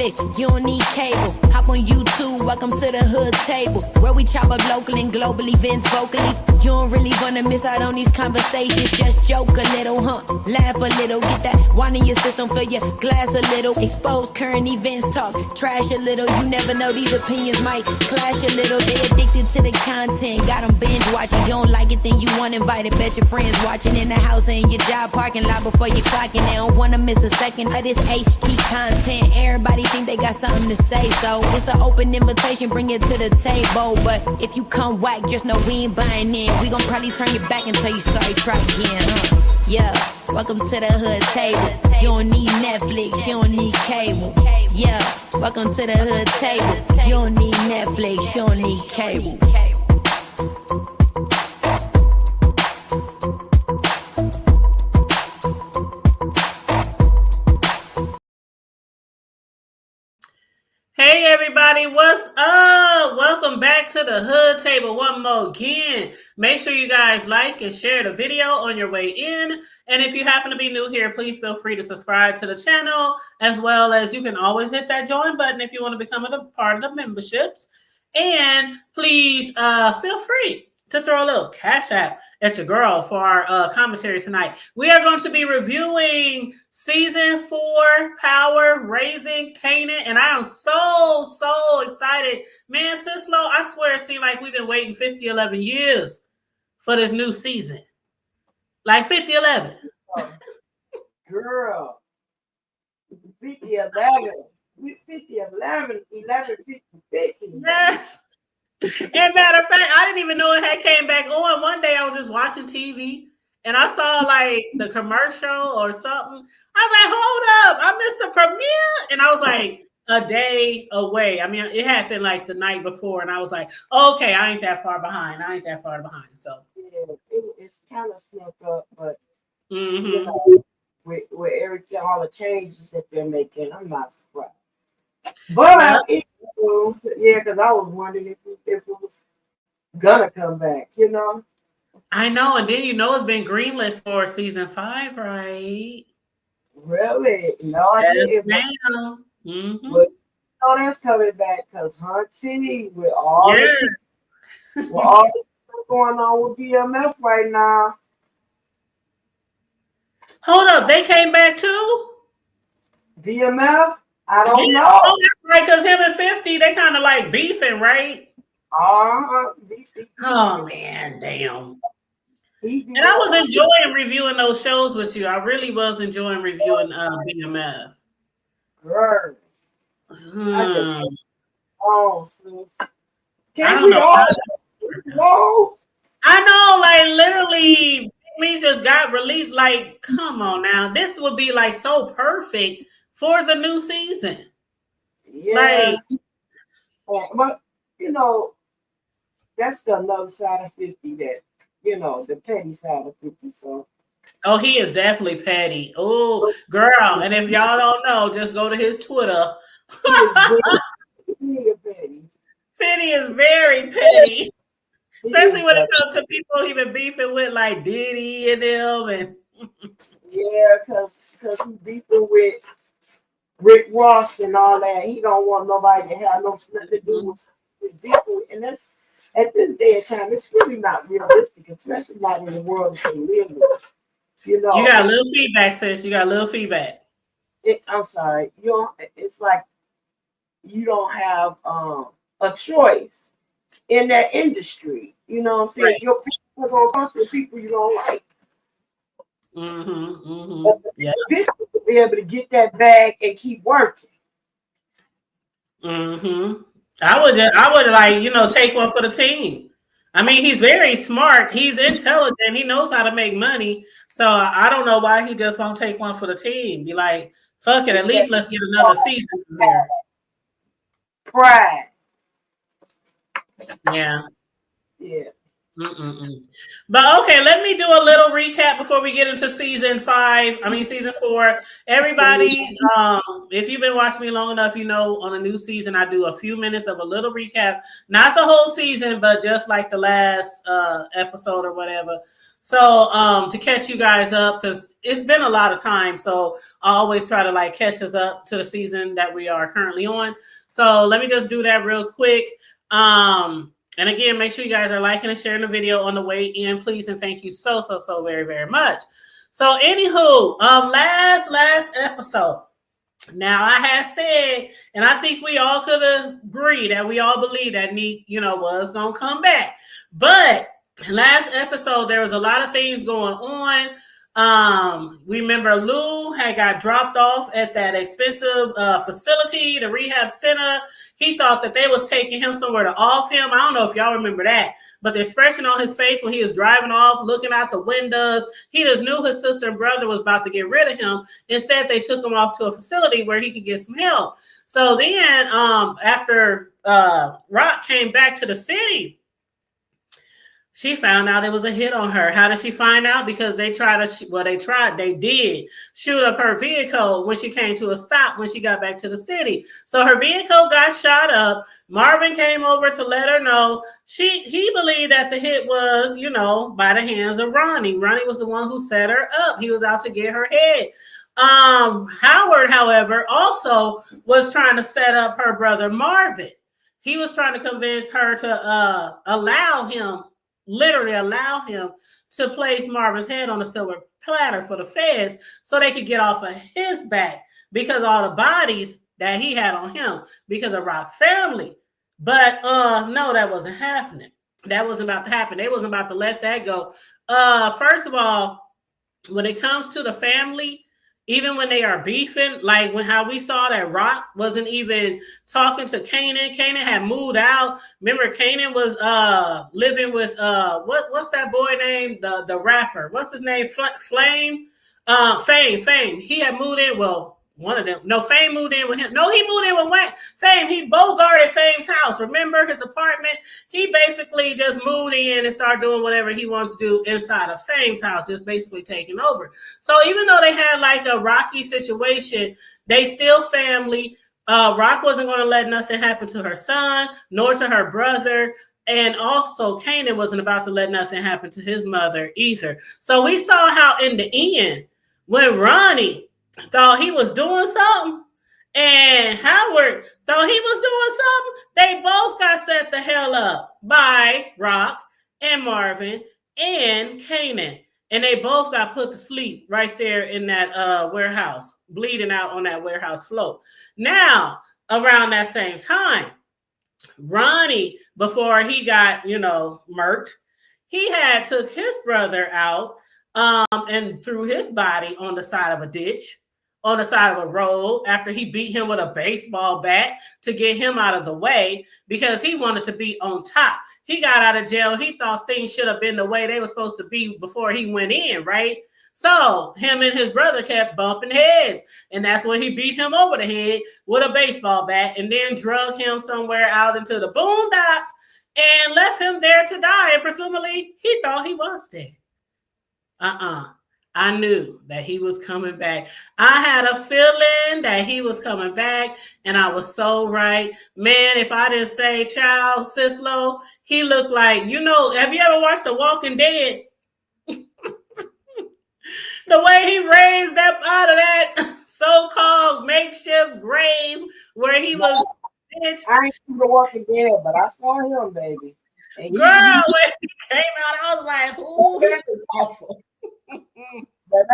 Netflix, you don't need cable. Hop on YouTube, welcome to the hood table, where we chop up local and global events vocally. You don't really wanna miss out on these conversations. Just joke a little, laugh a little, get that wine in your system, fill your glass a little. Expose current events, talk trash a little. You never know, these opinions might clash a little. They addicted to the content, got them binge watching. You don't like it, then you want invited. Bet your friends watching in the house or in your job parking lot before you clocking. They don't wanna miss a second of this HT content. Everybody think they got something to say, so it's an open invitation, bring it to the table. But if you come whack, just know we ain't buying in. We gon' probably turn your back and tell you sorry, try again, Yeah, welcome to the hood table. You don't need Netflix, you don't need cable. Yeah, welcome to the hood table. You don't need Netflix, you don't need cable. Hey everybody, what's up? Welcome back to the Hood Table one more again. Make sure you guys like and share the video on your way in. And if you happen to be new here, please feel free to subscribe to the channel, as well as you can always hit that join button if you want to become a part of the memberships. And please feel free to throw a little cash app at your girl for our commentary tonight. We are going to be reviewing season 4, Power, Raising Kanan, and I am so excited. Man, Sislo, I swear it seems like we've been waiting 11 years for this new season. Like 11. Girl, 11, 50. Yes. And matter of fact, I didn't even know it had came back on. One day I was just watching TV and I saw like the commercial or something. I was like, hold up, I missed the premiere. And I was like a day away. I mean, it happened like the night before. And I was like, okay, I ain't that far behind. So yeah, it's kind of snuck up, but mm-hmm. you know, with everything, all the changes that they're making, I'm not surprised. But yeah, because I was wondering if it was gonna come back, you know. I know, and then it's been greenlit for season 5, right? Really? No, I didn't. Mm-hmm. But that's coming back because Hunty with all the going on with BMF right now. Hold up, they came back too? BMF? I don't know. Oh, that's right, because him and 50, they kind of like beefing, right? Oh, man, damn. And I was enjoying reviewing those shows with you. I really was enjoying reviewing BMF. Girl. I know, like literally, we just got released. Like, come on now. This would be like so perfect for the new season. Yeah. But, that's the another side of 50 that, the petty side of 50. So. Oh, he is definitely petty. Oh, girl. And if y'all don't know, just go to his Twitter. Petty is very petty. Especially when it comes to people he been beefing with, like Diddy and them. And yeah, because he's beefing with Rick Ross and all that. He don't want nobody to have nothing to do with beefing. And that's, at this day and time, it's really not realistic, especially not in the world that they live in. You got a little feedback, sis. You got a little feedback. I'm sorry. It's like you don't have a choice in that industry. You know what I'm saying? Right. Your people are going to fuss with people you don't like. Yeah. People will be able to get that bag and keep working. I would like, take one for the team. I mean, he's very smart. He's intelligent. He knows how to make money. So I don't know why he just won't take one for the team. Be like, fuck it. At least let's get another season there. Pride. Yeah. Yeah. Mm-mm-mm. But okay, let me do a little recap before we get into season 4. Everybody, if you've been watching me long enough, you know on a new season I do a few minutes of a little recap, not the whole season, but just like the last episode or whatever. So to catch you guys up, because it's been a lot of time, so I always try to like catch us up to the season that we are currently on. So let me just do that real quick. And again, make sure you guys are liking and sharing the video on the way in, please, and thank you so very, very much. So, anywho, last episode. Now, I had said, and I think we all could agree that we all believe that Neek, was gonna come back. But last episode, there was a lot of things going on. Remember Lou had got dropped off at that expensive facility, the rehab center. He thought that they was taking him somewhere to off him. I don't know if y'all remember that, but the expression on his face when he was driving off, looking out the windows, he just knew his sister and brother was about to get rid of him. Instead, they took him off to a facility where he could get some help. So then, after Rock came back to the city, she found out it was a hit on her. How did she find out? Because they did shoot up her vehicle when she came to a stop when she got back to the city. So her vehicle got shot up. Marvin came over to let her know. He believed that the hit was, by the hands of Ronnie. Ronnie was the one who set her up. He was out to get her head. Howard, however, also was trying to set up her brother Marvin. He was trying to convince her to allow him to place Marvin's head on a silver platter for the feds so they could get off of his back because all the bodies that he had on him because of Rock's family. But no, that wasn't happening. That wasn't about to happen. They wasn't about to let that go. First of all, when it comes to the family, even when they are beefing, like how we saw that Rock wasn't even talking to Kanan. Kanan had moved out. Remember, Kanan was living with what's that boy name? The rapper. What's his name? Fame. Fame. He had moved in. Well, one of them. No, Fame moved in with him. No, he moved in with Wayne. Fame. He bogarted Fame's house. Remember his apartment? He basically just moved in and started doing whatever he wants to do inside of Fame's house, just basically taking over. So even though they had like a rocky situation, they still family. Rock wasn't going to let nothing happen to her son, nor to her brother. And also Kanan wasn't about to let nothing happen to his mother either. So we saw how in the end, when Ronnie thought he was doing something and Howard thought he was doing something, they both got set the hell up by Rock and Marvin and Kanan. And they both got put to sleep right there in that warehouse, bleeding out on that warehouse floor. Now, around that same time, Ronnie, before he got, murked, he had took his brother out and threw his body on the side of a ditch, on the side of a road after he beat him with a baseball bat to get him out of the way because he wanted to be on top. He got out of jail. He thought things should have been the way they were supposed to be before he went in, right? So him and his brother kept bumping heads. And that's when he beat him over the head with a baseball bat and then drug him somewhere out into the boondocks and left him there to die. And presumably he thought he was dead. I knew that he was coming back. I had a feeling that he was coming back, and I was so right. Man, if I didn't say Child Sislo, he looked like, have you ever watched The Walking Dead? The way he raised up out of that so-called makeshift grave where he was. I ain't seen The Walking Dead, but I saw him, baby. And girl, when he came out, I was like, ooh, that is awful. But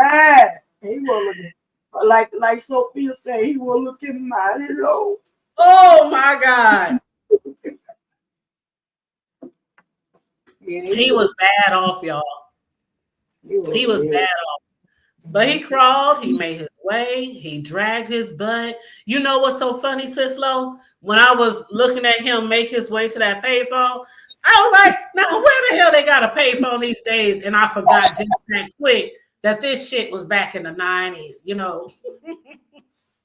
he was looking like Sophia said, he was looking mighty low. Oh my God. He was bad off, y'all. He was bad off. But he crawled, he made his way, he dragged his butt. You know what's so funny, Sislo? When I was looking at him make his way to that payphone, I was like, now where the hell they got a payphone these days? And I forgot just that quick that this shit was back in the 90s,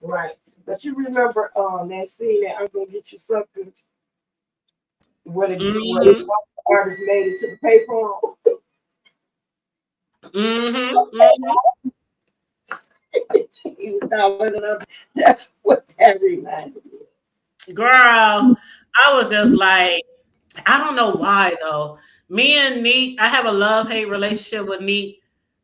Right. But you remember that scene that I'm gonna get you something. What it artist made it to the paper. He was not looking up. That's what that reminded me. Girl, I was just like, I don't know why though. Me and Neek, I have a love-hate relationship with Neek.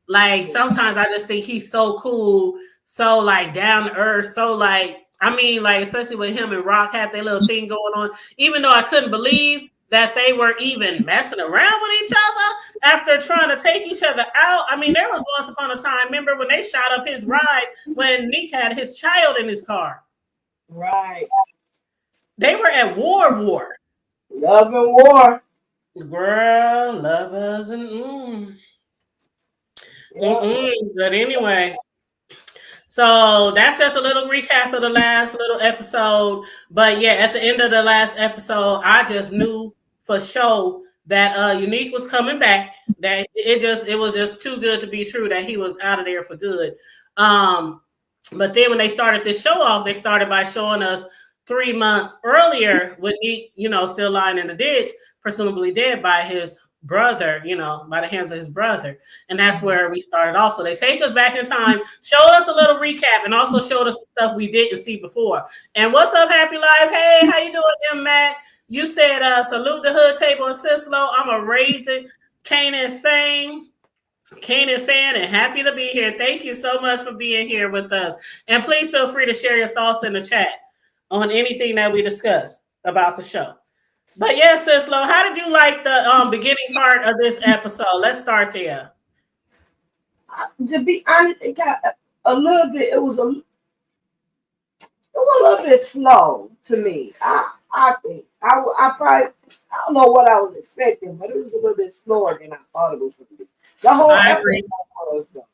Like sometimes I just think he's so cool, so like down to earth, so like I mean, like especially with him and Rock had their little thing going on. Even though I couldn't believe that they were even messing around with each other after trying to take each other out. I mean, there was once upon a time, remember when they shot up his ride when Neek had his child in his car? Right. They were at war. Love and war. Girl, lovers and But anyway, so that's just a little recap of the last little episode. But yeah, at the end of the last episode, I just knew for sure that Unique was coming back. That it was just too good to be true that he was out of there for good. But then when they started this show off, they started by showing us 3 months earlier with Neek, still lying in the ditch, presumably dead by his brother, by the hands of his brother. And that's where we started off. So they take us back in time, showed us a little recap, and also showed us some stuff we didn't see before. And what's up, Happy Life? Hey, how you doing, Matt? You said salute the hood table in Cicelo. I'm a raising Kanan fan, and happy to be here. Thank you so much for being here with us. And please feel free to share your thoughts in the chat on anything that we discussed about the show. But yeah, Cicelo, how did you like the beginning part of this episode? Let's start there. To be honest, it got a little bit. It was a little bit slow to me. I think I probably I don't know what I was expecting, but it was a little bit slower than I thought it was going to be. The whole episode was though.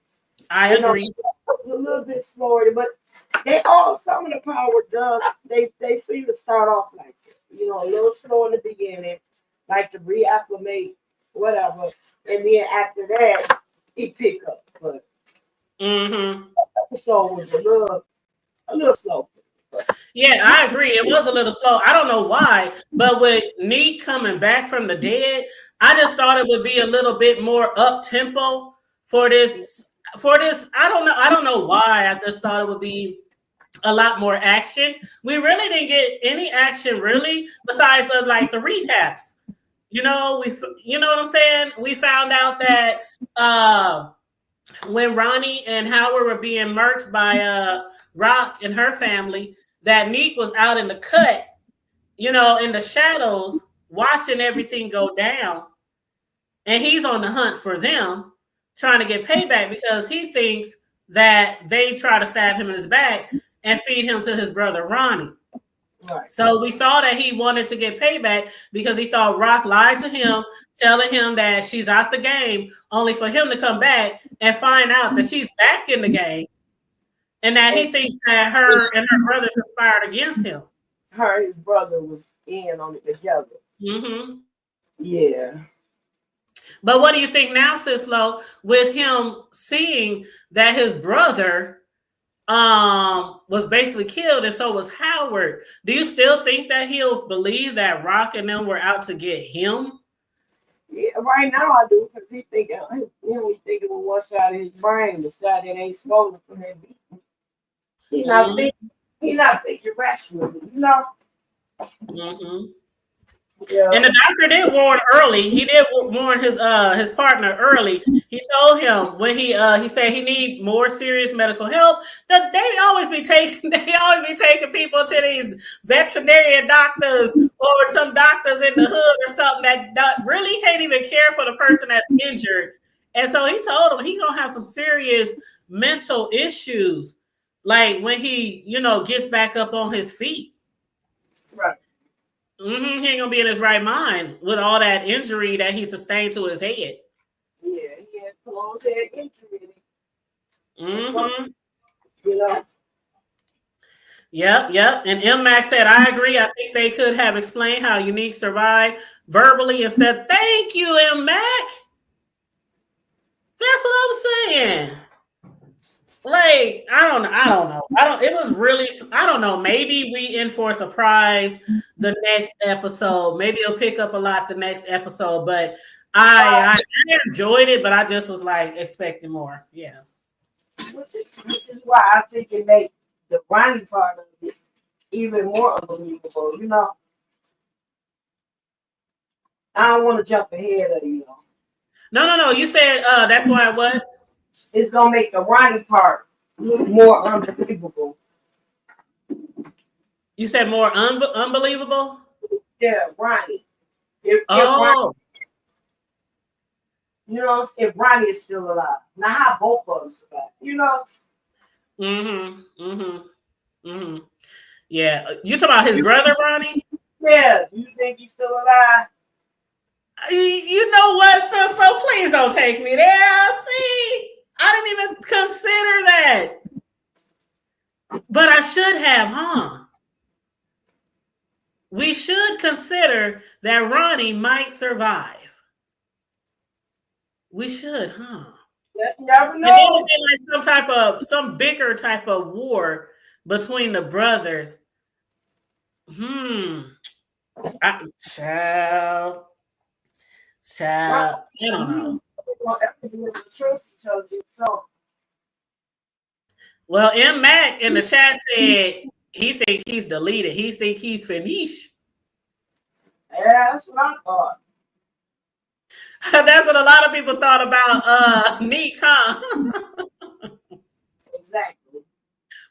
I agree. It was a little bit slower, but some of the power does. They seem to start off like it, a little slow in the beginning, like to reacclimate, whatever, and then after that it pick up. But the episode was a little slow. Yeah, I agree. It was a little slow. I don't know why, but with Neek coming back from the dead, I just thought it would be a little bit more up tempo for this. I don't know why. I just thought it would be a lot more action. We really didn't get any action really, besides like the recaps. You know what I'm saying? We found out that when Ronnie and Howard were being murked by Rock and her family, that Neek was out in the cut, in the shadows, watching everything go down. And he's on the hunt for them, trying to get payback because he thinks that they try to stab him in his back and feed him to his brother Ronnie. Right. So we saw that he wanted to get payback because he thought Rock lied to him, telling him that she's out the game, only for him to come back and find out that she's back in the game, and that he thinks that her and her brother conspired against him. Her and his brother was in on it together. Mm-hmm. Yeah. But what do you think now, Cicelo, with him seeing that his brother was basically killed and so was Howard? Do you still think that he'll believe that Rock and them were out to get him? Yeah, right now I do, because he thinking with one side of his brain, the side that ain't swollen from that beat. He not thinking rationally, Yeah. And the doctor did warn early. He did warn his partner early. He told him when he said he need more serious medical help. That they always be taking people to these veterinarian doctors or some doctors in the hood or something that really can't even care for the person that's injured. And so he told him he gonna have some serious mental issues, like when he gets back up on his feet. Right. He ain't gonna be in his right mind with all that injury that he sustained to his head. Yeah, he had long head injury. Yep. And M Max said, "I agree. I think they could have explained how Unique survived verbally instead." Thank you, M Mac. That's what I'm saying. Like, I don't know. It was really, I don't know. Maybe we in for a surprise the next episode. Maybe it'll pick up a lot the next episode, but I enjoyed it, but I just was like expecting more. Yeah. Which is why I think it makes the Ronnie part of it even more unbelievable. I don't want to jump ahead of No. You said that's why what? It's gonna make the Ronnie part look more unbelievable. You said more unbelievable? Yeah, Ronnie. If Ronnie, Oh. if Ronnie is still alive. Now how both of them survive. Yeah. You talking about his brother, Ronnie? Yeah, you think he's still alive? You know what, sister? Please don't take me there. See, I didn't even consider that. But I should have, huh? We should consider that Ronnie might survive. We should, huh? Let's never know. And it would be like some bigger type of war between the brothers. Child. I don't know. Trust each other. So. Well, M Mac in the chat said he think he's deleted. He think he's finished. Yeah, that's what I thought. That's what a lot of people thought about Neek, huh? Exactly.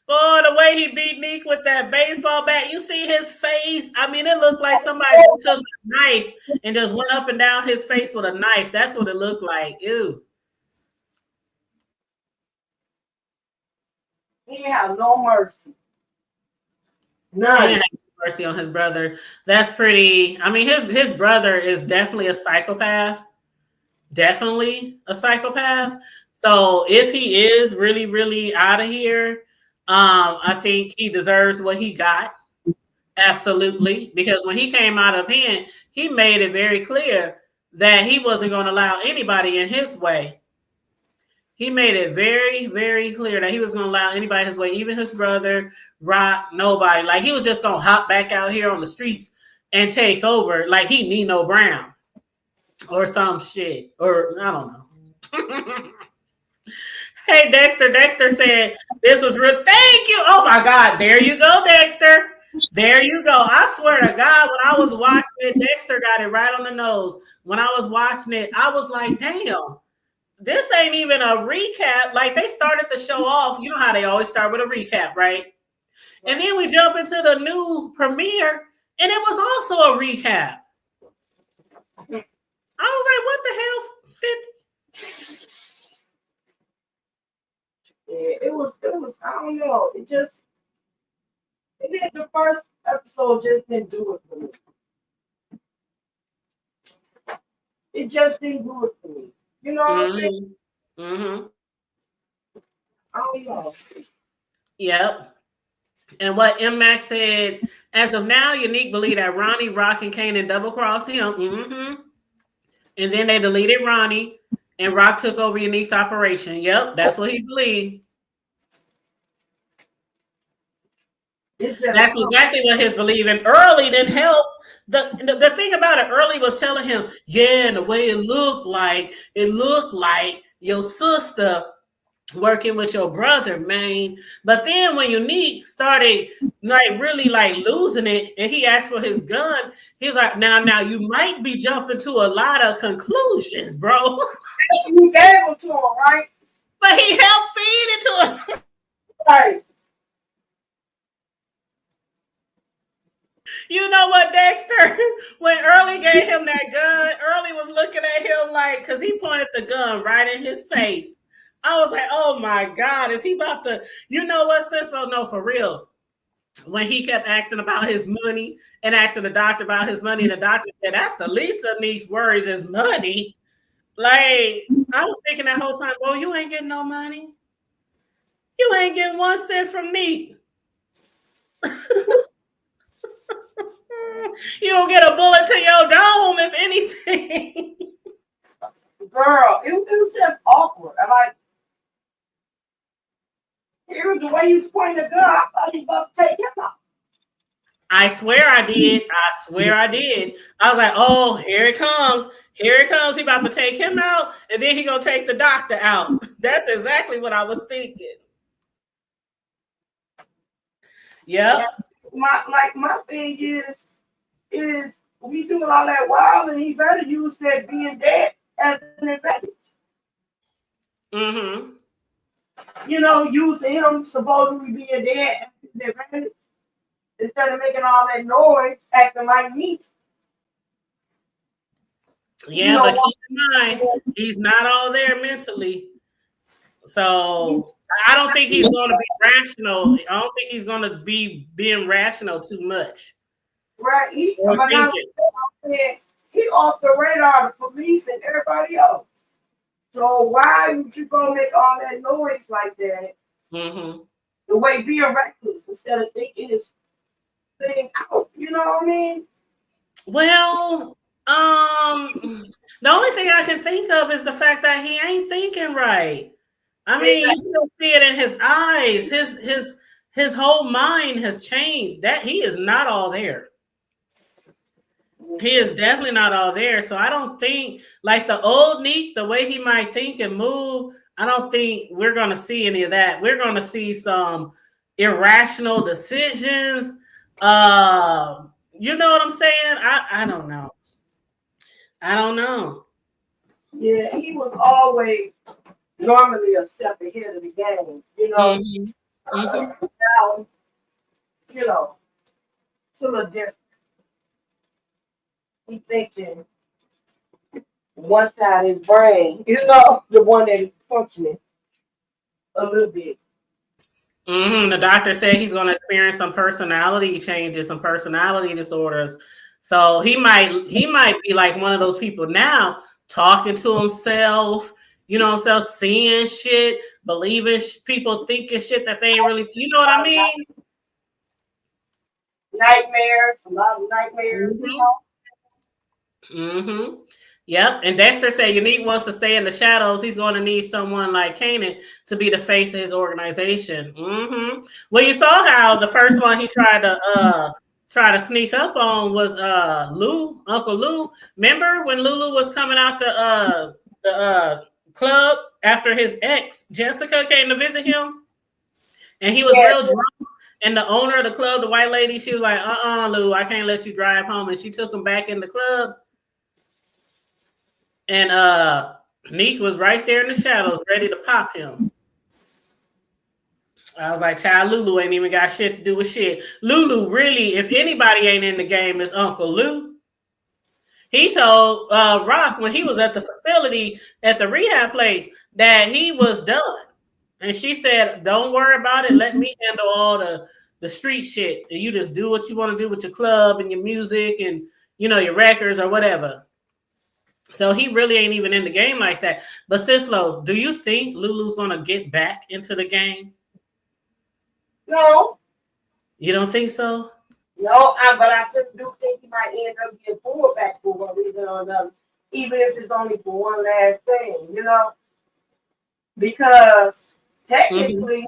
Boy, the way he beat Neek with that baseball bat, you see his face. I mean, it looked like somebody took a knife and just went up and down his face with a knife. That's what it looked like. Ew. He had no mercy. None. He had mercy on his brother. That's pretty. I mean, his brother is definitely a psychopath. Definitely a psychopath. So if he is really, really out of here, I think he deserves what he got. Absolutely. Because when he came out of pen, he made it very clear that he wasn't going to allow anybody in his way. He made it very, very clear that he was going to allow anybody his way, even his brother, Rock, nobody. Like he was just going to hop back out here on the streets and take over like he Nino Brown or some shit. Or I don't know. Hey, Dexter. Dexter said this was real. Thank you. Oh, my God. There you go, Dexter. There you go. I swear to God, when I was watching it, Dexter got it right on the nose. When I was watching it, I was like, damn. This ain't even a recap. Like they started the show off. You know how they always start with a recap, right? And then we jump into the new premiere, and it was also a recap. I was like, what the hell? 50? Yeah, it was. I don't know. The first episode just didn't do it for me. It just didn't do it for me. You know what I'm saying? Mm-hmm. I don't know. Yep. And what M Max said, as of now, Unique believe that Ronnie, Rock, and Kanan double crossed him. Mm-hmm. And then they deleted Ronnie, and Rock took over Unique's operation. Yep, that's what he believed. That's exactly what his believing. Early didn't help. The thing about it, Early was telling him, yeah, and the way it looked like your sister working with your brother, man. But then when Unique started like really like losing it, and he asked for his gun, he's like, now you might be jumping to a lot of conclusions, bro. You gave him to him, right? But he helped feed it to him. Right. You know what, Dexter? When Early gave him that gun, Early was looking at him like, because he pointed the gun right in his face. I was like, oh my God, is he about to, you know what, sis? Oh, no, for real. When he kept asking about his money and asking the doctor about his money, and the doctor said, that's the least of Neek's worries is money. Like, I was thinking that whole time, well, you ain't getting no money. You ain't getting 1 cent from Neek. You don't get a bullet to your dome, if anything. Girl, it was just awkward. Here, the way you was pointing the gun, I thought he was about to take him out. I swear I did. I swear I did. I was like, oh, here it comes. Here it comes. He about to take him out, and then he gonna take the doctor out. That's exactly what I was thinking. Yep. My thing is we doing all that wild, and he better use that being dead as an advantage. Mm-hmm. You know, using him supposedly being dead as an advantage instead of making all that noise, acting like me. Yeah, You know, but keep in mind, he's not all there mentally. So I don't think he's going to be rational. I don't think he's going to be being rational too much. right? Or But now he off the radar, the police and everybody else. So why would you go make all that noise like that? Mm-hmm. The way being reckless instead of thinking his thing out. You know what I mean? Well, the only thing I can think of is the fact that he ain't thinking right. I mean, you still see it in his eyes. His whole mind has changed. That he is not all there. He is definitely not all there. So I don't think like the old Neek, the way he might think and move, I don't think we're gonna see any of that. We're gonna see some irrational decisions. You know what I'm saying? I don't know. I don't know. Yeah, he was always normally a step ahead of the game. You know, Mm-hmm. Mm-hmm. now you know it's a little different. He thinking one side of his brain, you know, the one that is functioning a little bit. Mm-hmm. The doctor said he's going to experience some personality changes, some personality disorders. So he might be like one of those people now, talking to himself, you know himself, seeing shit, believing people thinking shit that they ain't really, you know what I mean? Nightmares, a lot of nightmares, you know. Mm-hmm. Yep. And Dexter said Unique wants to stay in the shadows. He's going to need someone like Kanan to be the face of his organization. Mm-hmm. Well, you saw how the first one he tried to sneak up on was Lou, Uncle Lou. Remember when Lulu was coming out the club after his ex Jessica came to visit him, and he was real drunk. And the owner of the club, the white lady, she was like, Lou, I can't let you drive home. And she took him back in the club. And Neek was right there in the shadows, ready to pop him. I was like, child, Lulu ain't even got shit to do with shit. Lulu, really, if anybody ain't in the game, is Uncle Lou. He told Rock when he was at the facility at the rehab place that he was done. And she said, don't worry about it. Let me handle all the street shit. And you just do what you want to do with your club and your music and, you know, your records or whatever. So he really ain't even in the game like that. But Sislo, do you think Lulu's going to get back into the game? No. You don't think so? No, but I do think he might end up getting pulled back for one reason or another, even if it's only for one last thing, you know? Because technically,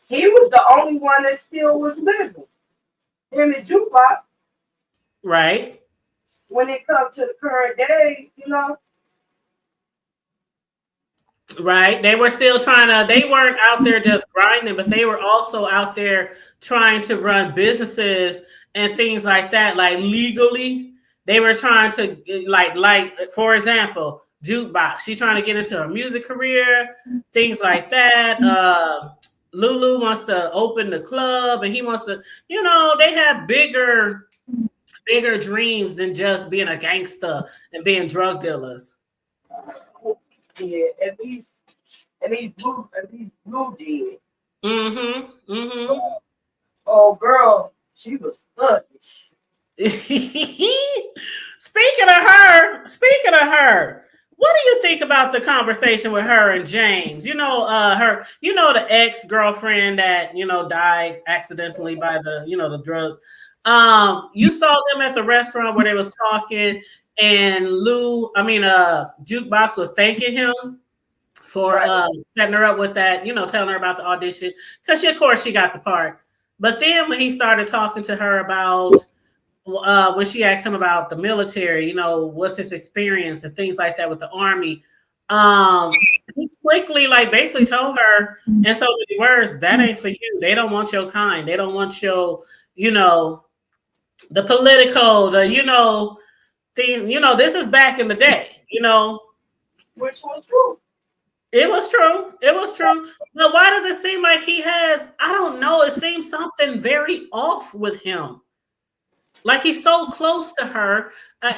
he was the only one that still was living in the jukebox. Right. When it comes to the current day, you know? Right. They were still they weren't out there just grinding, but they were also out there trying to run businesses and things like that, like legally. They were trying to like, for example, jukebox. She trying to get into a music career, things like that. Lulu wants to open the club and he wants to, you know, they have bigger dreams than just being a gangster and being drug dealers. Yeah, at least blue did. Mm-hmm. Oh girl, she was thuggish. Speaking of her, what do you think about the conversation with her and James? You know, the ex-girlfriend that, you know, died accidentally by the drugs. You saw them at the restaurant where they was talking and Jukebox was thanking him for setting her up with that, telling her about the audition, because of course she got the part. But then when he started talking to her about when she asked him about the military, what's his experience and things like that with the Army, he quickly basically told her in so many words, that ain't for you. They don't want your kind. They don't want your, the political, thing, this is back in the day, Which was true. It was true. It was true. But why does it seem like he has, I don't know, it seems something very off with him. Like he's so close to her. I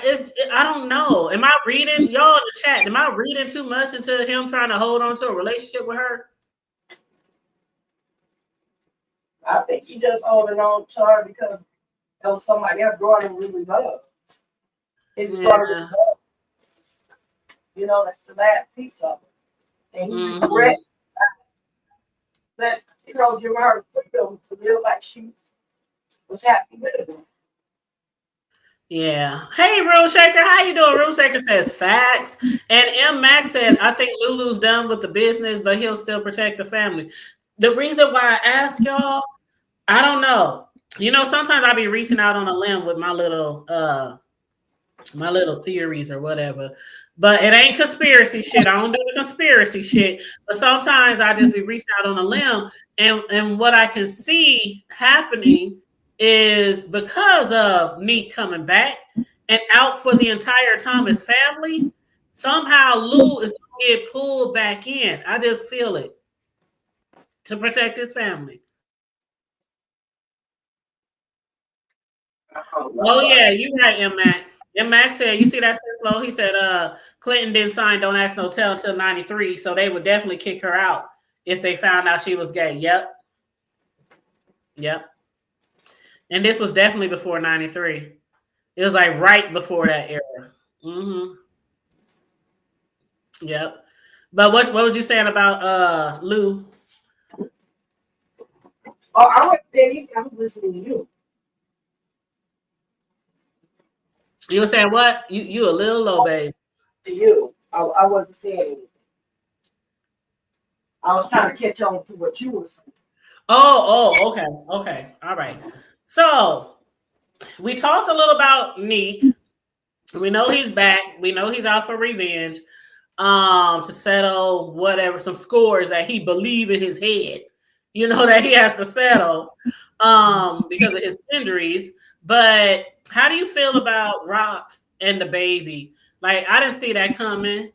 don't know. Am I reading, y'all in the chat, am I reading too much into him trying to hold on to a relationship with her? I think he just holding on to her because there was somebody else brought him really love. Yeah. That's the last piece of it. And he regret that, Jamara freedom to live like she was happy with him. Yeah. Hey, Room Shaker, how you doing? Room Shaker says facts. And M. Max said, I think Lulu's done with the business, but he'll still protect the family. The reason why I ask y'all, I don't know. Sometimes I be reaching out on a limb with my little theories or whatever. But it ain't conspiracy shit. I don't do the conspiracy shit. But sometimes I just be reaching out on a limb. And what I can see happening is because of Neek coming back and out for the entire time as family, somehow Lou is going to get pulled back in. I just feel it. To protect his family. Oh, yeah, you're right, M-Mac. M-Mac said, you see that slow? He said, Clinton didn't sign Don't Ask No Tell until 93, so they would definitely kick her out if they found out she was gay. Yep. And this was definitely before 93. It was like right before that era. Mm-hmm. Yep. But what was you saying about Lou? Oh, I would say I'm listening to you. You were saying what? You a little low, babe. To you. I wasn't saying anything. I was trying to catch on to what you were saying. Oh, okay. All right. So we talked a little about Neek. We know he's back. We know he's out for revenge. To settle whatever, some scores that he believe in his head, that he has to settle because of his injuries. But how do you feel about Rock and the baby? Like, I didn't see that coming.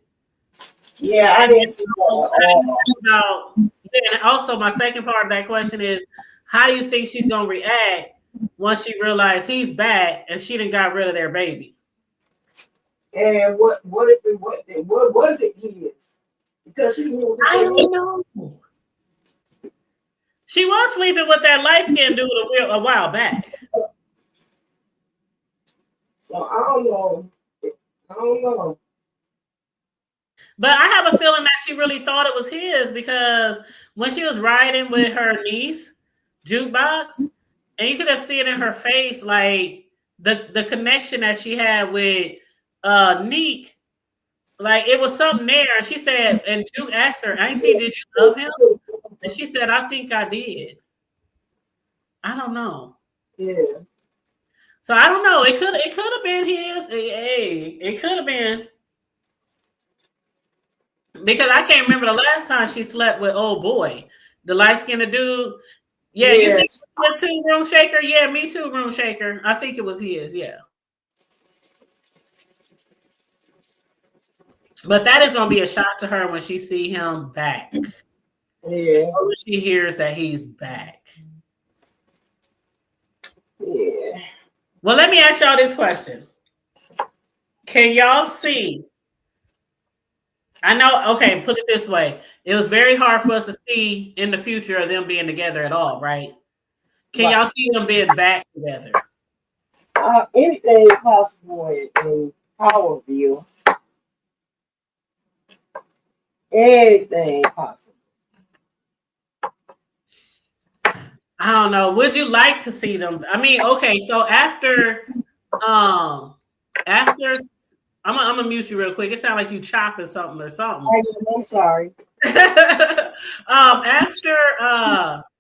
Yeah, I didn't see that. And also, my second part of that question is, how do you think she's going to react once she realized he's back and she done got rid of their baby? And what was it his? Because she I don't know. She was sleeping with that light-skinned dude a while back. So I don't know. But I have a feeling that she really thought it was his, because when she was riding with her niece, Jukebox, and you could just see it in her face, like the connection that she had with Neek, like it was something there. And she said, and Juke asked her, Auntie, did you love him? And she said, I think I did. I don't know. Yeah. So I don't know. It could have been his. Hey, it could have been. Because I can't remember the last time she slept with old boy, the light-skinned dude. Yeah, you think it was too, Room Shaker? Yeah, me too, Room Shaker. I think it was his, yeah. But that is going to be a shock to her when she see him back. Yeah. Or when she hears that he's back. Yeah. Well, let me ask y'all this question. Can y'all see? I know, okay, put it this way. It was very hard for us to see in the future of them being together at all, right? Can y'all see them being back together? Anything is possible in Power View. Anything possible. I don't know. Would you like to see them? I mean, okay, so after I'm gonna mute you real quick. It sounds like you chopping something or something. I'm sorry. After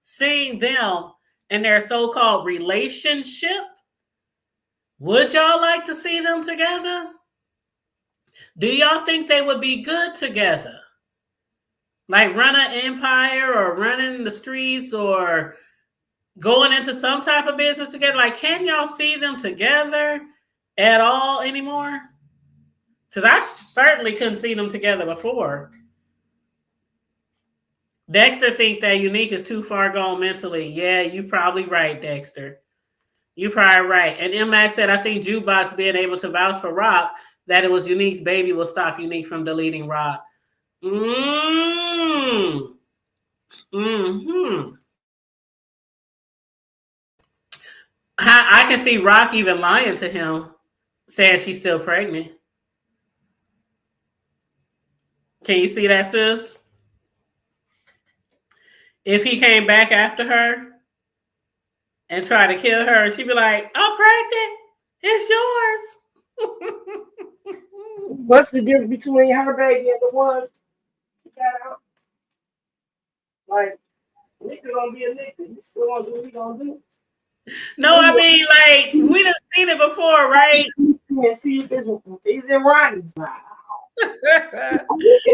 seeing them in their so-called relationship, would y'all like to see them together? Do y'all think they would be good together? Like run an empire or running the streets or going into some type of business together? Like, can y'all see them together at all anymore? Because I certainly couldn't see them together before. Dexter think that Unique is too far gone mentally. Yeah, you probably right, Dexter. You probably right. And M-Max said, I think Jukebox being able to vouch for Rock that it was Unique's baby will stop Unique from deleting Rock. Mm-hmm. I can see Rock even lying to him, saying she's still pregnant. Can you see that, sis? If he came back after her and tried to kill her, she'd be like, I'm pregnant. It's yours. What's the difference between her baby and the one she got out? Like, nigga gonna be a nigga. You still gonna do what he gonna do? No, I mean, like, we done seen it before, right? And see if it's in Ronnie's mouth. You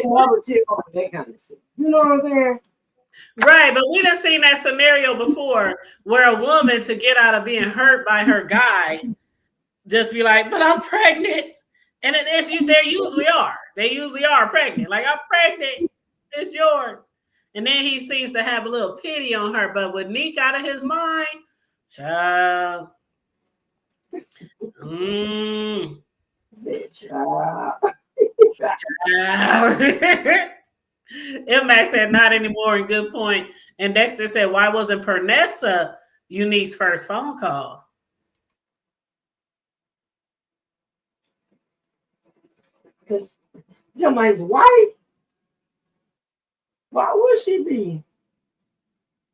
know what I'm saying? Right, but we done seen that scenario before where a woman, to get out of being hurt by her guy, just be like, but I'm pregnant. And they usually are. They usually are pregnant. Like, I'm pregnant. It's yours. And then he seems to have a little pity on her. But with Neek out of his mind, child. M-Max said, not anymore, and good point. And Dexter said, why wasn't Pernessa Unique's first phone call? Because Jemine's wife. Why would she be?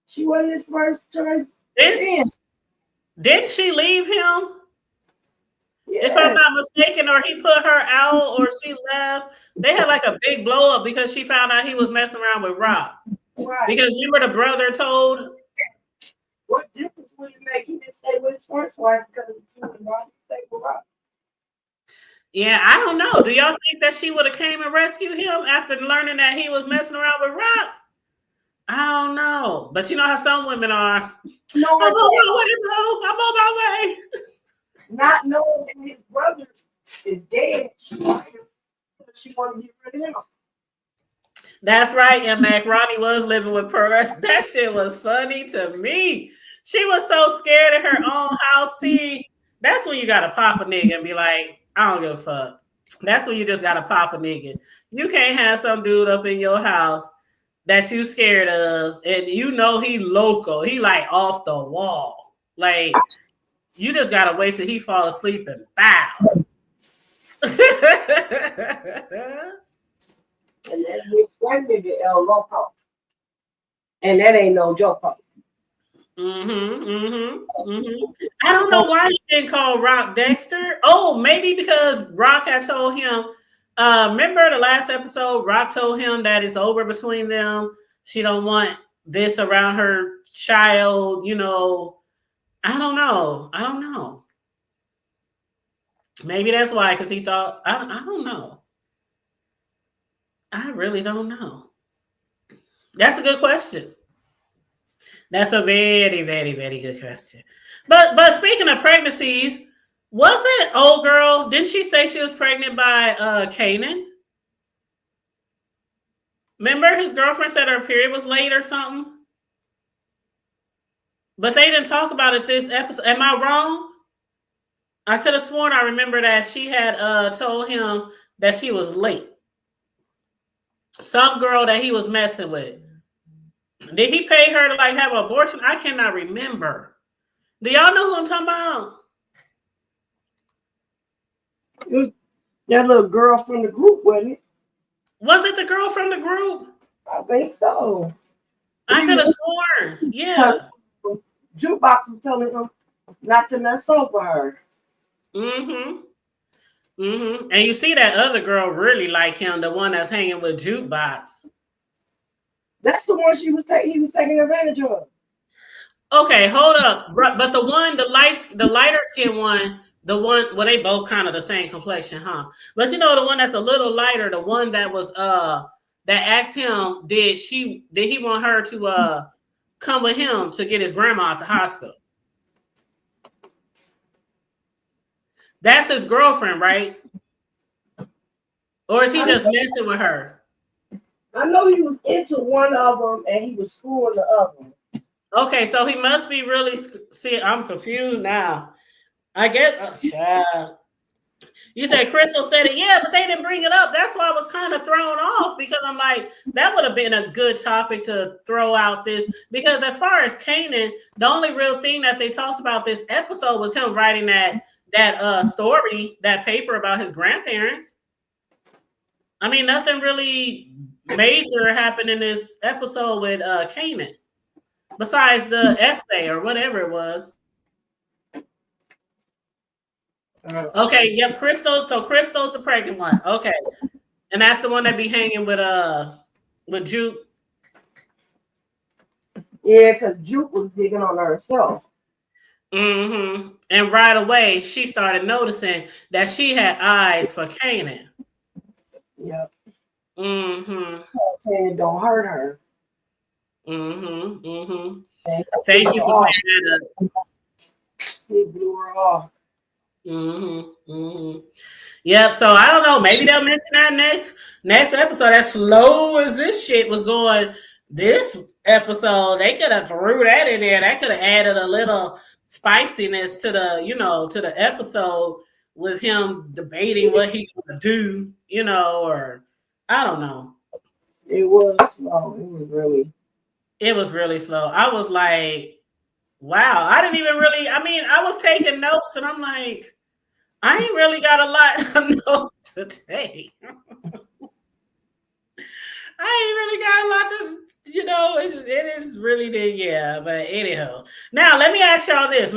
She wasn't his first choice. Didn't she leave him? Yeah. If I'm not mistaken, or he put her out, or she left. They had like a big blow up because she found out he was messing around with Rock. Right. Because remember the brother told. What difference would it make? He didn't stay with his first wife because he would not stay with Rock. Yeah, I don't know. Do y'all think that she would have came and rescued him after learning that he was messing around with Rock? I don't know. But you know how some women are. No, I'm on my way, bro. I'm on my way. Not knowing that his brother is dead, she wanted to get rid of him. That's right, and Macaroni was living with Perez. That shit was funny to me. She was so scared of her own house. See, that's when you gotta pop a nigga and be like, I don't give a fuck. That's when you just gotta pop a nigga. You can't have some dude up in your house that you scared of, and you know he local. He like off the wall. Like, you just gotta wait till he fall asleep and bow. And that's one nigga El Loco. And that ain't no joke. I don't know why he didn't call Rock Dexter. Oh, maybe because Rock had told him. Remember the last episode? Rock told him that it's over between them. She don't want this around her child. You know, I don't know. Maybe that's why, because he thought, I don't know. I really don't know. That's a good question. That's a very, very, very good question. But speaking of pregnancies, wasn't old girl, didn't she say she was pregnant by Kanan? Remember his girlfriend said her period was late or something? But they didn't talk about it this episode. Am I wrong? I could have sworn I remember that she had told him that she was late. Some girl that he was messing with. Did he pay her to like have an abortion? I cannot remember. Do y'all know who I'm talking about? It was that little girl from the group, wasn't it? Was it the girl from the group? I think so. I could have sworn. Yeah. Jukebox was telling him not to mess over her. And you see that other girl really like him, the one that's hanging with Jukebox. That's the one he was taking advantage of. Okay, hold up. But the lighter skin one, well, they both kind of the same complexion, huh? But you know, the one that's a little lighter, the one that was that asked him, did he want her to come with him to get his grandma at the hospital? That's his girlfriend, right? Or is he just messing with her? I know he was into one of them and he was screwing the other one. Okay, so he must be really. See, I'm confused now. I guess. You said Crystal said it, yeah, but they didn't bring it up. That's why I was kind of thrown off, because I'm like, that would have been a good topic to throw out this. Because as far as Kanan, the only real thing that they talked about this episode was him writing that story, that paper about his grandparents. I mean, nothing really major happened in this episode with Kanan, besides the essay or whatever it was. Okay, yep, Crystal. So Crystal's the pregnant one. Okay. And that's the one that be hanging with Juke. Yeah, because Juke was digging on herself. Mm-hmm. And right away she started noticing that she had eyes for Kanan. Yep. Mm-hmm. Kanan don't hurt her. Mm-hmm. Mm-hmm. Thank you for clearing that up. He blew her off. Mm-hmm. Mm-hmm. Yep. So I don't know. Maybe they'll mention that next episode. As slow as this shit was going, this episode they could have threw that in there. That could have added a little spiciness to the episode with him debating what he's gonna do. Or I don't know. It was slow. It was really slow. I was like, wow. I didn't even really. I mean, I was taking notes, and I'm like, I ain't really got a lot of notes to take. I ain't really got a lot to, it is really but anyhow. Now, let me ask y'all this.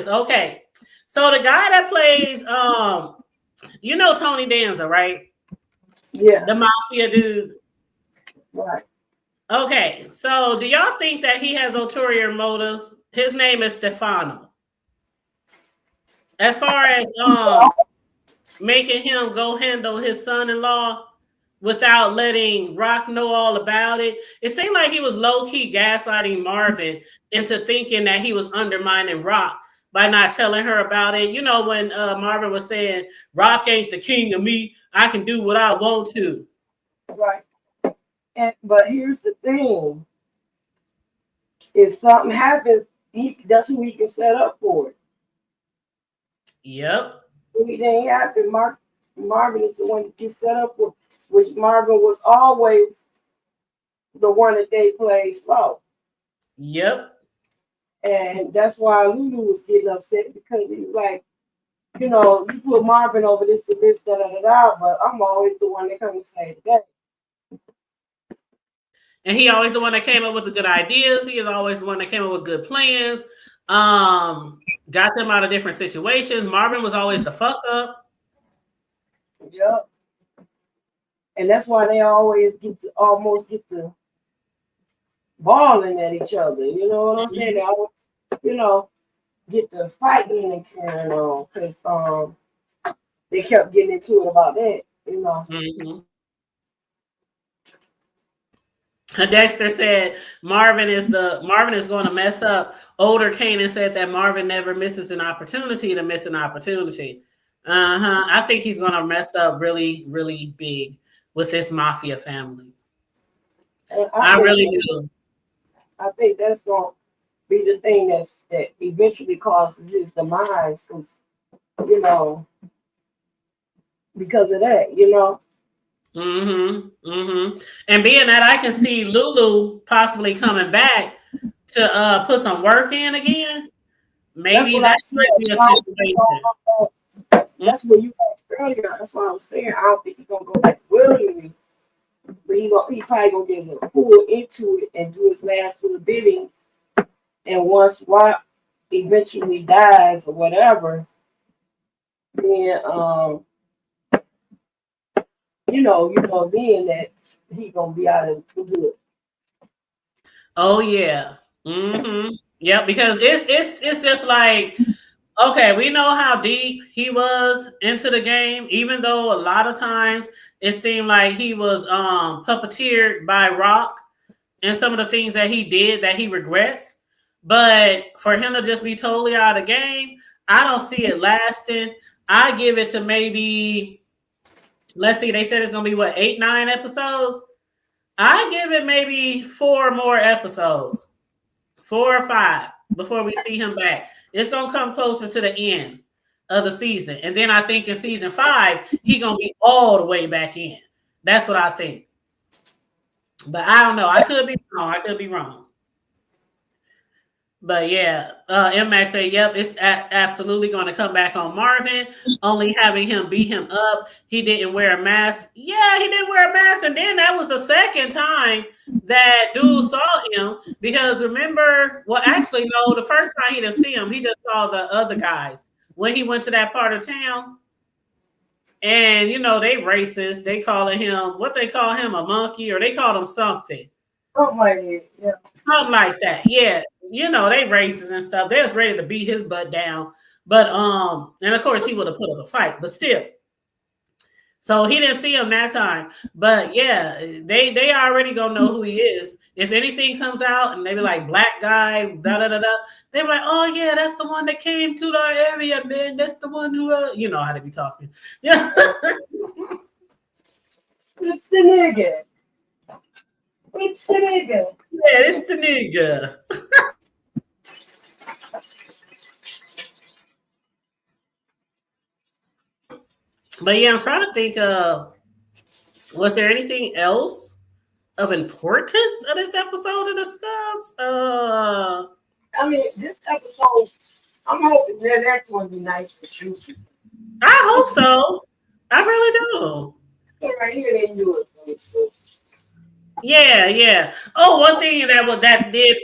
Okay. So the guy that plays, Tony Danza, right? Yeah. The mafia dude. Right. Okay. So do y'all think that he has ulterior motives? His name is Stefano. As far as making him go handle his son-in-law without letting Rock know all about it. It seemed like he was low-key gaslighting Marvin into thinking that he was undermining Rock by not telling her about it. You know, when Marvin was saying, Rock ain't the king of me, I can do what I want to. Right. But here's the thing. If something happens, that's who he can set up for it. Yep. If anything happen, Marvin is the one that gets set up for, which Marvin was always the one that they played slow. Yep. And that's why Lulu was getting upset, because he was like, you put Marvin over this and this, da da da da, but I'm always the one that comes and say that. And he always the one that came up with the good ideas. He is always the one that came up with good plans. Got them out of different situations. Marvin was always the fuck up. Yep. And that's why they always almost get the balling at each other. You know what I'm saying? They always, get the fighting and carrying on, because they kept getting into it about that. Mm-hmm. Dexter said Marvin is going to mess up. Older Kanan said that Marvin never misses an opportunity to miss an opportunity. I think he's going to mess up really, really big with this mafia family. I really do. I think that's going to be the thing that eventually causes his demise, because of that, And being that I can see Lulu possibly coming back to put some work in again, maybe that's might be a situation. That's what you asked earlier. That's what I was saying. I don't think he's gonna go back willingly, but he probably gonna get a pull into it and do his last little bidding. And once Rock eventually dies or whatever, then then that he gonna be out of the good. Oh yeah. Mm-hmm. Yep. Because it's just like, okay, we know how deep he was into the game, even though a lot of times it seemed like he was puppeteered by Rock and some of the things that he did that he regrets. But for him to just be totally out of the game, I don't see it lasting. I give it to maybe, let's see, they said it's gonna be what, 8, 9 episodes. I give it maybe 4 more episodes, 4 or 5 before we see him back. It's gonna come closer to the end of the season, and then I think in season 5 he gonna be all the way back in. That's what I think. But I don't know. I could be wrong. I could be wrong. But yeah, MX said, yep, it's absolutely going to come back on Marvin. Only having him beat him up. He didn't wear a mask. Yeah, he didn't wear a mask. And then that was the second time that dude saw him. Because remember, well, actually, no, the first time he didn't see him, he just saw the other guys when he went to that part of town. And, you know, they racist. They calling him, what they call him, a monkey, or they call him something. Oh my, yeah. Something like that. Yeah. You know, they racist and stuff. They was ready to beat his butt down. But and of course he would have put up a fight, but still. So he didn't see him that time. But yeah, they already gonna know who he is. If anything comes out and they be like black guy, da da da da, they be like, oh yeah, that's the one that came to our area, man. That's the one who you know how to be talking. Yeah. It's the nigga. It's the nigga. Yeah, it's the nigga. But yeah, I'm trying to think was there anything else of importance of this episode to discuss? I mean, this episode, I'm hoping the next one be nice to juicy. I hope so. I really do. Right here, they do it. Yeah, yeah. Oh, one thing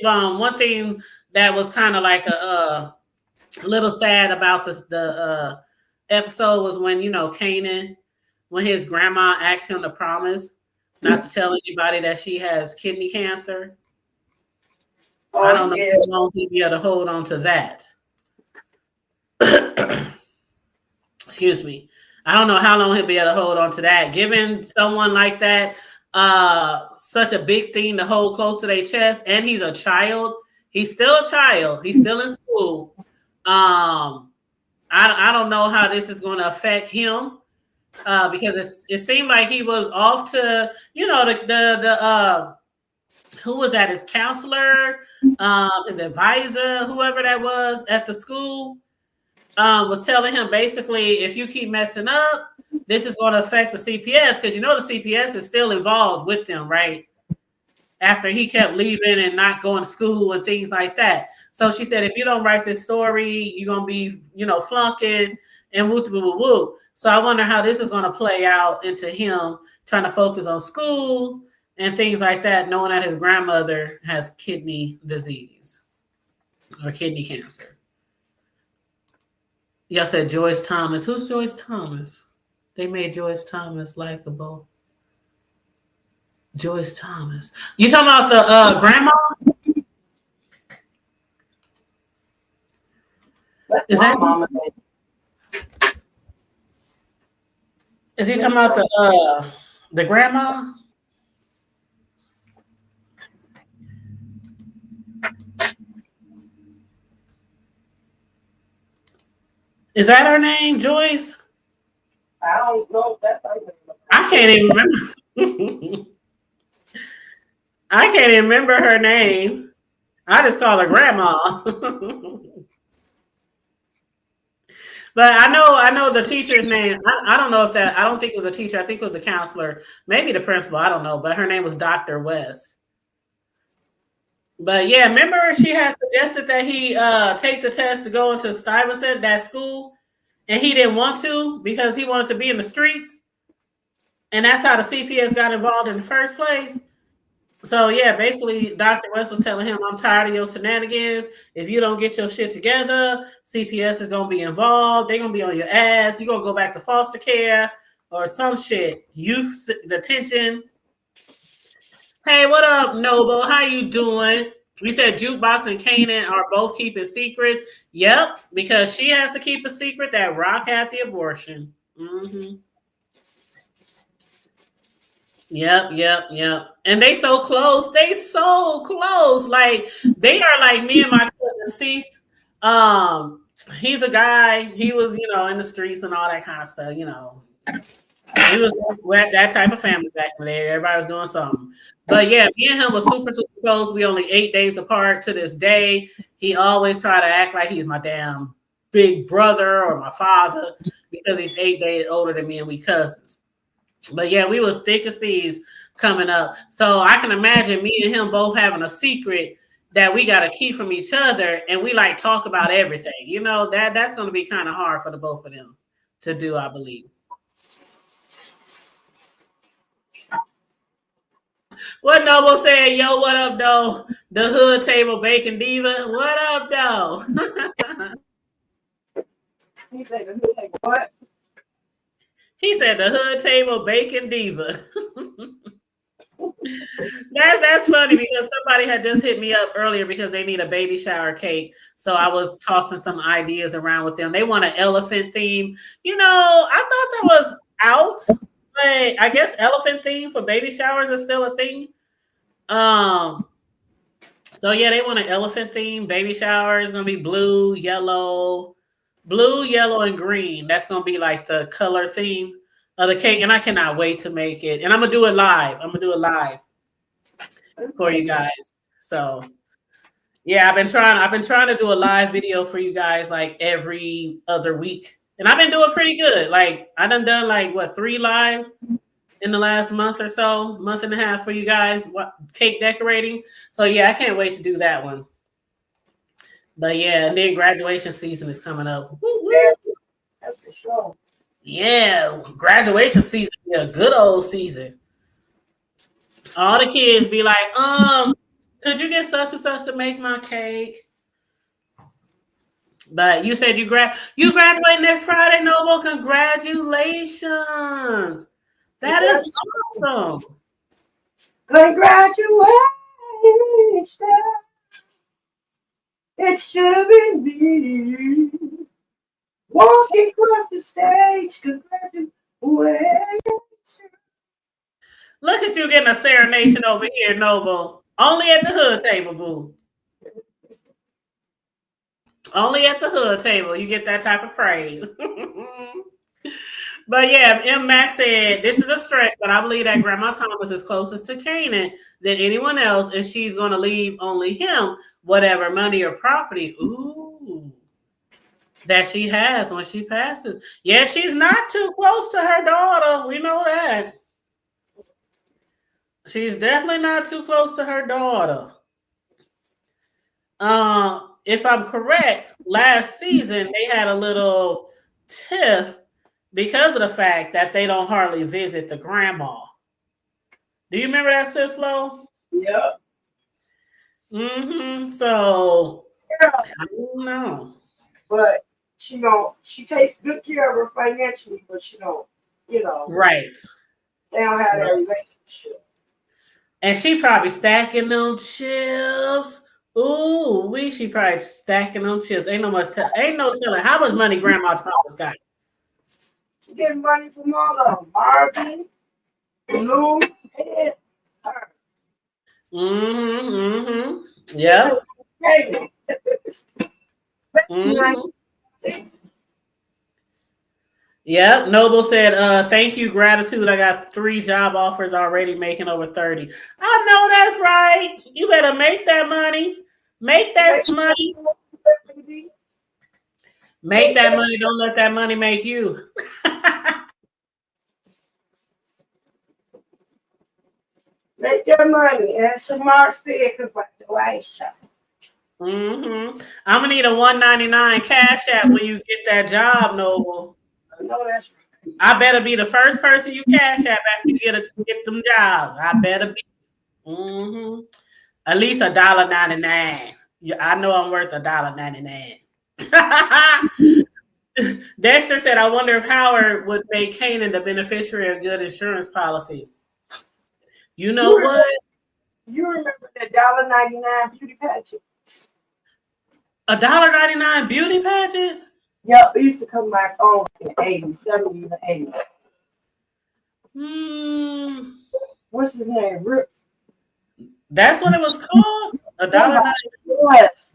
one thing that was kind of like a little sad about the episode was when, you know, Kanan, when his grandma asked him to promise not to tell anybody that she has kidney cancer. Oh, I don't know how long he'd be able to hold on to that. Excuse me. I don't know how long he'll be able to hold on to that. Given someone like that, such a big thing to hold close to their chest, and he's a child. He's still a child. He's still in school. I don't know how this is going to affect him because it seemed like he was off to, you know, the who was that? His counselor, his advisor, whoever that was at the school, was telling him basically, if you keep messing up, this is going to affect the CPS because you know the CPS is still involved with them, right? After he kept leaving and not going to school and things like that. So she said, if you don't write this story, you're going to be, you know, flunking and woo woo woo. So I wonder how this is going to play out into him trying to focus on school and things like that, knowing that his grandmother has kidney disease or kidney cancer. Y'all said Joyce Thomas. Who's Joyce Thomas? They made Joyce Thomas likable. Joyce Thomas. You talking about the grandma? Is that mama? Is he talking about the grandma? Is that her name, Joyce? I don't know if that's her name. I can't even remember. I can't even remember her name. I just call her grandma. But I know the teacher's name. I don't know if that, I don't think it was a teacher. I think it was the counselor, maybe the principal. I don't know. But her name was Dr. West. But yeah, remember she had suggested that he take the test to go into Stuyvesant, that school, and he didn't want to because he wanted to be in the streets. And that's how the CPS got involved in the first place. So yeah, basically Dr. West was telling him, I'm tired of your shenanigans. If you don't get your shit together, CPS is going to be involved. They're going to be on your ass. You're going to go back to foster care or some shit. Youth detention. Hey, what up, Noble? How you doing? We said Jukebox and Kanan are both keeping secrets. Yep, because she has to keep a secret that Rock had the abortion. Mm-hmm. Yep. And they so close. They so close. Like they are like me and my cousin Cease. He's a guy. He was, in the streets and all that kind of stuff. He was that type of family back in the day. Everybody was doing something. But yeah, me and him was super, super close. We only 8 days apart to this day. He always tried to act like he's my damn big brother or my father because he's 8 days older than me and we cousins. But yeah, we was thick as thieves coming up. So I can imagine me and him both having a secret that we got to keep from each other, and we like talk about everything. That's going to be kind of hard for the both of them to do, I believe. What Noble said, yo, what up, though? The hood table bacon diva. What up, though? He said the hood table what? He said the hood table bacon diva. That's funny because somebody had just hit me up earlier because they need a baby shower cake. So I was tossing some ideas around with them. They want an elephant theme. I thought that was out, but I guess elephant theme for baby showers is still a thing. So yeah, they want an elephant theme. Baby shower is gonna be blue, yellow, and green. That's gonna be like the color theme of the cake, and I cannot wait to make it. And I'm gonna do it live. For you guys. So yeah, I've been trying to do a live video for you guys like every other week. And I've been doing pretty good. Like I done like 3 lives in the last month or so, month and a half for you guys, cake decorating. So yeah, I can't wait to do that one. But yeah, and then graduation season is coming up. Yeah, that's for sure. Yeah, graduation season be a good old season. All the kids be like, could you get such and such to make my cake? But you said you graduate next Friday, Noble. Congratulations. That is awesome. Congratulations. It should have been me. Walking across the stage. Congratulations. Look at you getting a serenation over here, Noble. Only at the hood table, boo. Only at the hood table you get that type of praise. But yeah, M. Max said, this is a stretch, but I believe that Grandma Thomas is closest to Kanan than anyone else, and she's going to leave only him whatever money or property that she has when she passes. Yeah, she's not too close to her daughter. We know that. She's definitely not too close to her daughter. If I'm correct, last season they had a little tiff because of the fact that they don't hardly visit the grandma. Do you remember that, Sis Lo? Yep. So yeah. I don't know. But she takes good care of her financially, but she don't, Right. They don't have that relationship. And she probably stacking them chips. Ooh, she probably stacking them chips. Ain't no telling how much money Grandma Thomas got. She getting money from all of them. Marvin, Lou, and her. Yeah. Yeah, Noble said, thank you, gratitude. I got 3 job offers already, making over 30. I know that's right. You better make that money. Make that money. Make that money. Don't let that money make you. Make your money. And Shamar said, congratulations. I'm gonna need a $1.99 cash app when you get that job, Noble. I know that's right. I better be the first person you cash app after you get them jobs. I better be. At least $1.99. I know I'm worth $1.99. Dexter said, I wonder if Howard would make Kanan the beneficiary of good insurance policy. You know what? You remember the $1.99 beauty pageant? $1.99 beauty pageant? Yep, it used to come back on in the 80s, 70s, and 80s. What's his name? Rip. That's what it was called? $1.99. Yes.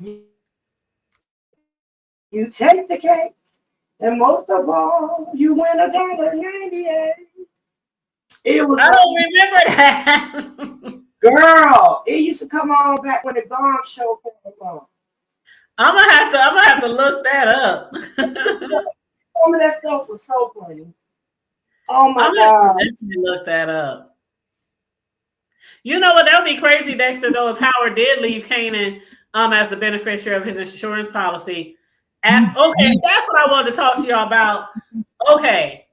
You take the cake, and most of all, you win $1.98. It was. I don't remember that. Girl, it used to come on back when the Gong Show came on. I'm gonna have to look that up. Some of that stuff was so funny. Oh my I'm God. gonna look that up. You know what? That would be crazy, Dexter, though, if Howard did leave Kanan as the beneficiary of his insurance policy. Okay, that's what I wanted to talk to y'all about. Okay.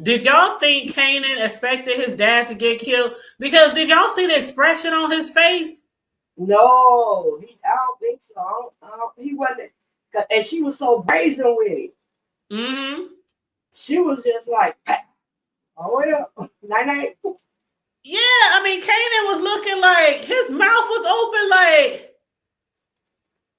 Did y'all think Kanan expected his dad to get killed? Because did y'all see the expression on his face? No, I don't think so. He wasn't. And she was so brazen with it. Mm-hmm. She was just like, oh, yeah, night. Yeah, I mean, Kanan was looking like his mouth was open, like,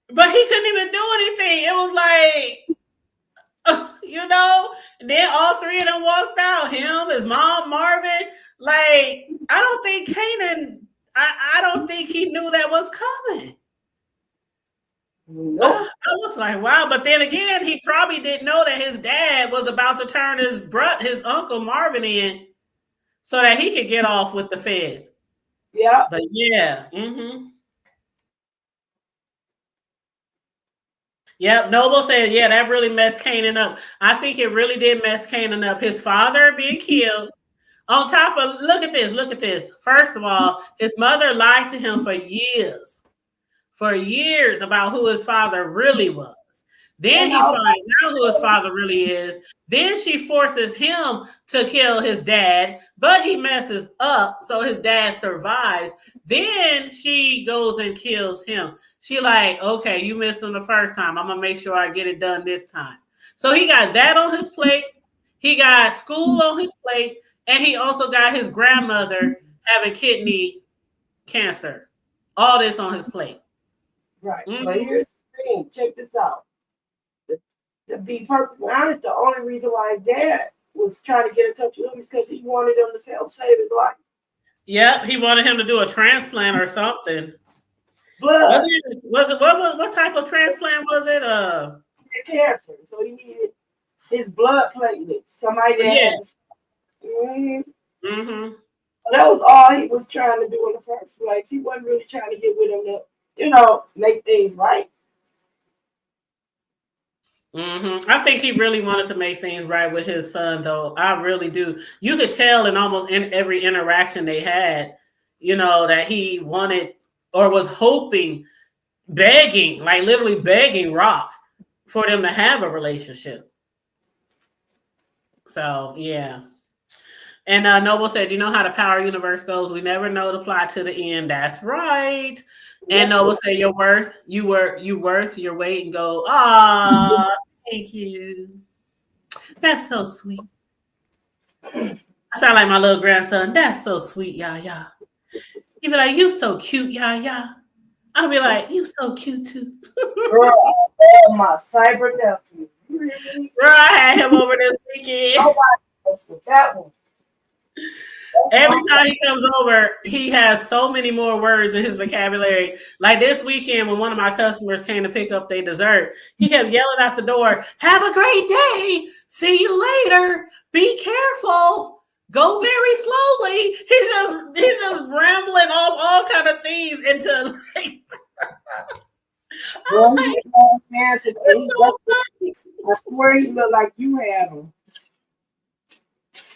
but he couldn't even do anything. It was like, you know, and then all three of them walked out. Him, his mom, Marvin. Like, I don't think Kanan, I don't think he knew that was coming. Nope. I was like, wow. But then again, he probably didn't know that his dad was about to turn his uncle Marvin in so that he could get off with the feds. Yeah. But yeah. Mm-hmm. Yep. Noble said, yeah, that really messed Kanan up. I think it really did mess Kanan up. His father being killed. On top of, look at this. First of all, his mother lied to him for years about who his father really was. Then he finds out who his father really is. Then she forces him to kill his dad, but he messes up, so his dad survives. Then she goes and kills him. She like, okay, you missed him the first time. I'm gonna make sure I get it done this time. So he got that on his plate. He got school on his plate, and he also got his grandmother having kidney cancer. All this on his plate. Right. Mm-hmm. But here's the thing. Check this out. To be perfectly honest, the only reason why his dad was trying to get in touch with him is because he wanted him to help save his life. Yep, he wanted him to do a transplant or something. Blood. What type of transplant was it? Cancer. So he needed his blood platelets. Somebody that had. Mm-hmm. That was all he was trying to do in the first place. He wasn't really trying to get with him to, make things right. Mm-hmm. I think he really wanted to make things right with his son, though. I really do. You could tell in almost every interaction they had, that he wanted or was hoping, begging, like literally begging Rock for them to have a relationship. So, yeah. And Noble said, you know how the power universe goes. We never know the plot to the end. That's right. And Noble said, you're worth your weight, and go, ah, thank you. That's so sweet. I sound like my little grandson. That's so sweet, yeah. He'd be like, you so cute, yeah. I'll be like, you so cute too. Girl, my cyber nephew. Girl, I had him over this weekend. Oh, that one. Every time he comes over, he has so many more words in his vocabulary. Like this weekend, when one of my customers came to pick up their dessert, he kept yelling out the door, "Have a great day. See you later. Be careful. Go very slowly." He's just rambling off all kind of things into like. Well, it's so funny. I swear he looked like you had him.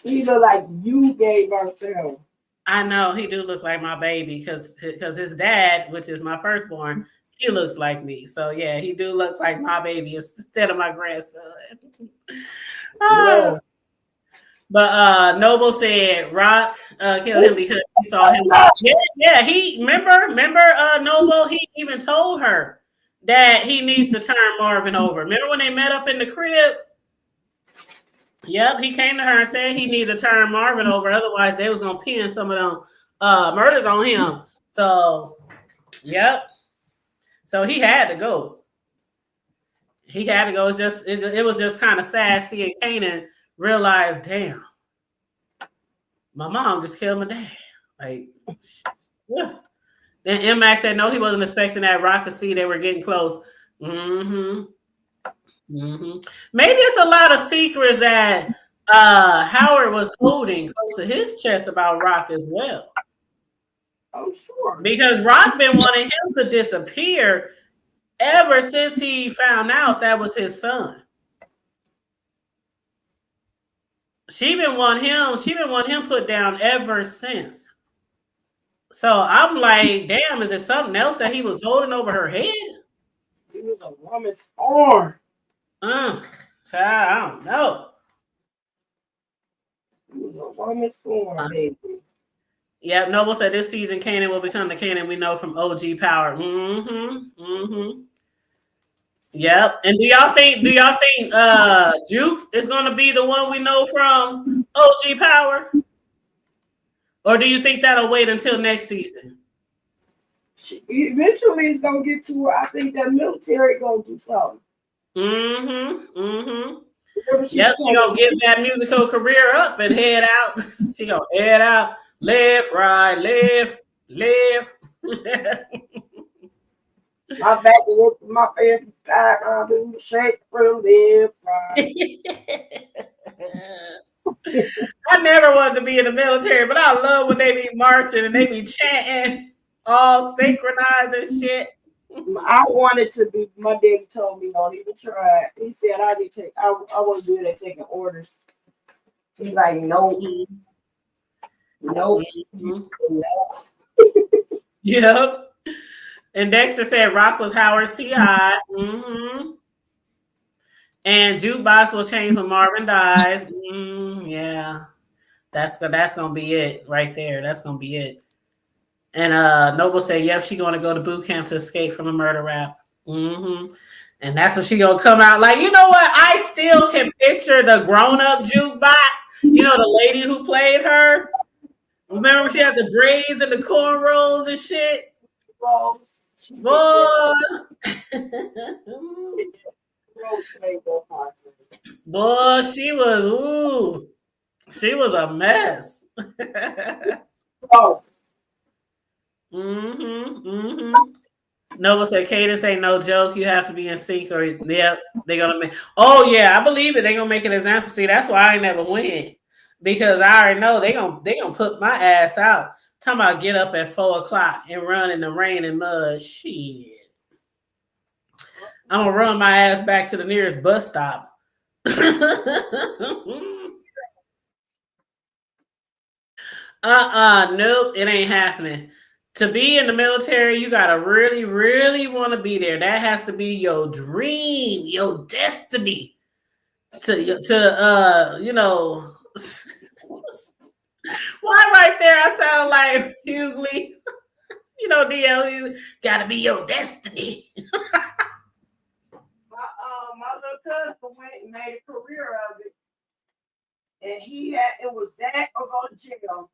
He looked like you gave birth to him. I know he do look like my baby because his dad, which is my firstborn, he looks like me. So yeah, he do look like my baby instead of my grandson. Yeah. But Noble said Rock killed him because he saw him. Yeah. He remember Noble. He even told her that he needs to turn Marvin over. Remember when they met up in the crib? Yep, he came to her and said he needed to turn Marvin over, otherwise they was gonna pin some of them murders on him. So, yep. So he had to go. He had to go. It was just kind of sad seeing Kanan realize, damn, my mom just killed my dad. Like, yeah. Then M Max said no, he wasn't expecting that. Rock could see they were getting close. Mm-hmm. Mm-hmm. Maybe it's a lot of secrets that Howard was holding close to his chest about Rock as well. Oh, sure. Because Rock been wanting him to disappear ever since he found out that was his son. She been want him put down ever since. So I'm like, damn, is it something else that he was holding over her head? It was a woman's arm. Child, I don't know. It was a woman's arm, baby. Yep, Noble said this season Kanan will become the Kanan we know from OG Power. Mm-hmm. Mm-hmm. Yep. And do y'all think Juke is gonna be the one we know from OG Power? Or do you think that'll wait until next season? Eventually it's gonna get to where I think that military gonna do something. Mm-hmm. Mm-hmm. Yep, she gonna get that musical career up and head out. She gonna head out, left, right, left. My back is my favorite back. I've been shake from left, right. I never wanted to be in the military, but I love when they be marching and they be chanting, all synchronized and shit. I wanted to be. My daddy told me don't even try. He said I was good at taking orders. He's like, nope, nope, nope. Yep. And Dexter said Rock was Howard CI. Mm-hmm. And Jukebox will change when Marvin dies. Yeah. That's gonna be it right there. That's gonna be it. And Noble said, yep, she gonna go to boot camp to escape from a murder rap. Mm-hmm. And that's when she gonna come out. Like, you know what? I still can picture the grown-up Jukebox. You know, the lady who played her. Remember when she had the braids and the cornrows and shit? Boy. Boy, she was a mess. Oh. Nova said, Cadence ain't no joke. You have to be in sync or they're gonna make. Oh yeah, I believe it. They're gonna make an example. See, that's why I never win. Because I already know they gonna put my ass out. Talking about get up at 4:00 and run in the rain and mud. Shit. I'm gonna run my ass back to the nearest bus stop. Nope, it ain't happening. To be in the military, you gotta really, really want to be there. That has to be your dream, your destiny. You know. Why right there? I sound like Hughley. You know, DL, gotta be your destiny. My little cousin went and made a career of it, and it was that or go to jail.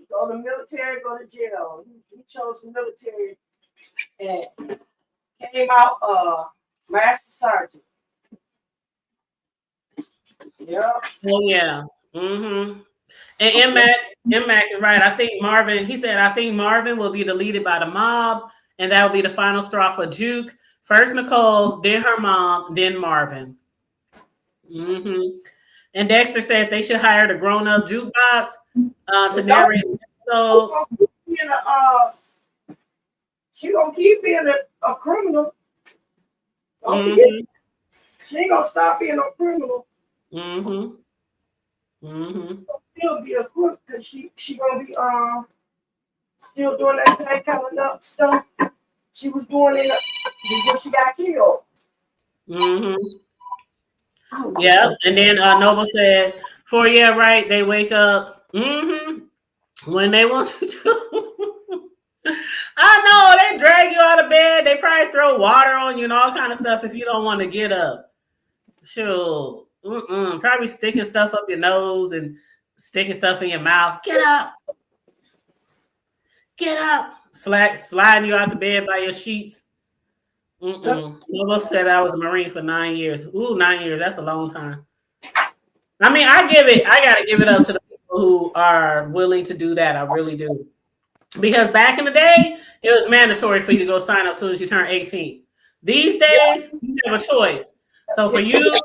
Go to military, go to jail. He chose the military and came out master sergeant. Yeah. Oh yeah. Mm-hmm. And M-Mac is right. I think Marvin will be deleted by the mob, and that will be the final straw for Juke. First Nicole, then her mom, then Marvin. Mm-hmm. And Dexter said they should hire the grown-up Jukebox to narrate the episode. She gonna keep being a criminal. Mm-hmm. She ain't gonna stop being a criminal. Mm-hmm. Mm-hmm. She'll be a crook because she gonna be still doing that same kind of stuff she was doing before she got killed. Mm-hmm. Yeah, and then Noble said, yeah, right, they wake up when they want you to. I know, they drag you out of bed, they probably throw water on you and all kind of stuff if you don't want to get up. Sure. Probably sticking stuff up your nose and sticking stuff in your mouth. Get up. Get up. Sliding you out the bed by your sheets. Almost said I was a Marine for 9 years. Ooh, 9 years. That's a long time. I mean, I gotta give it up to the people who are willing to do that. I really do. Because back in the day, it was mandatory for you to go sign up as soon as you turn 18. These days, you have a choice. So for you to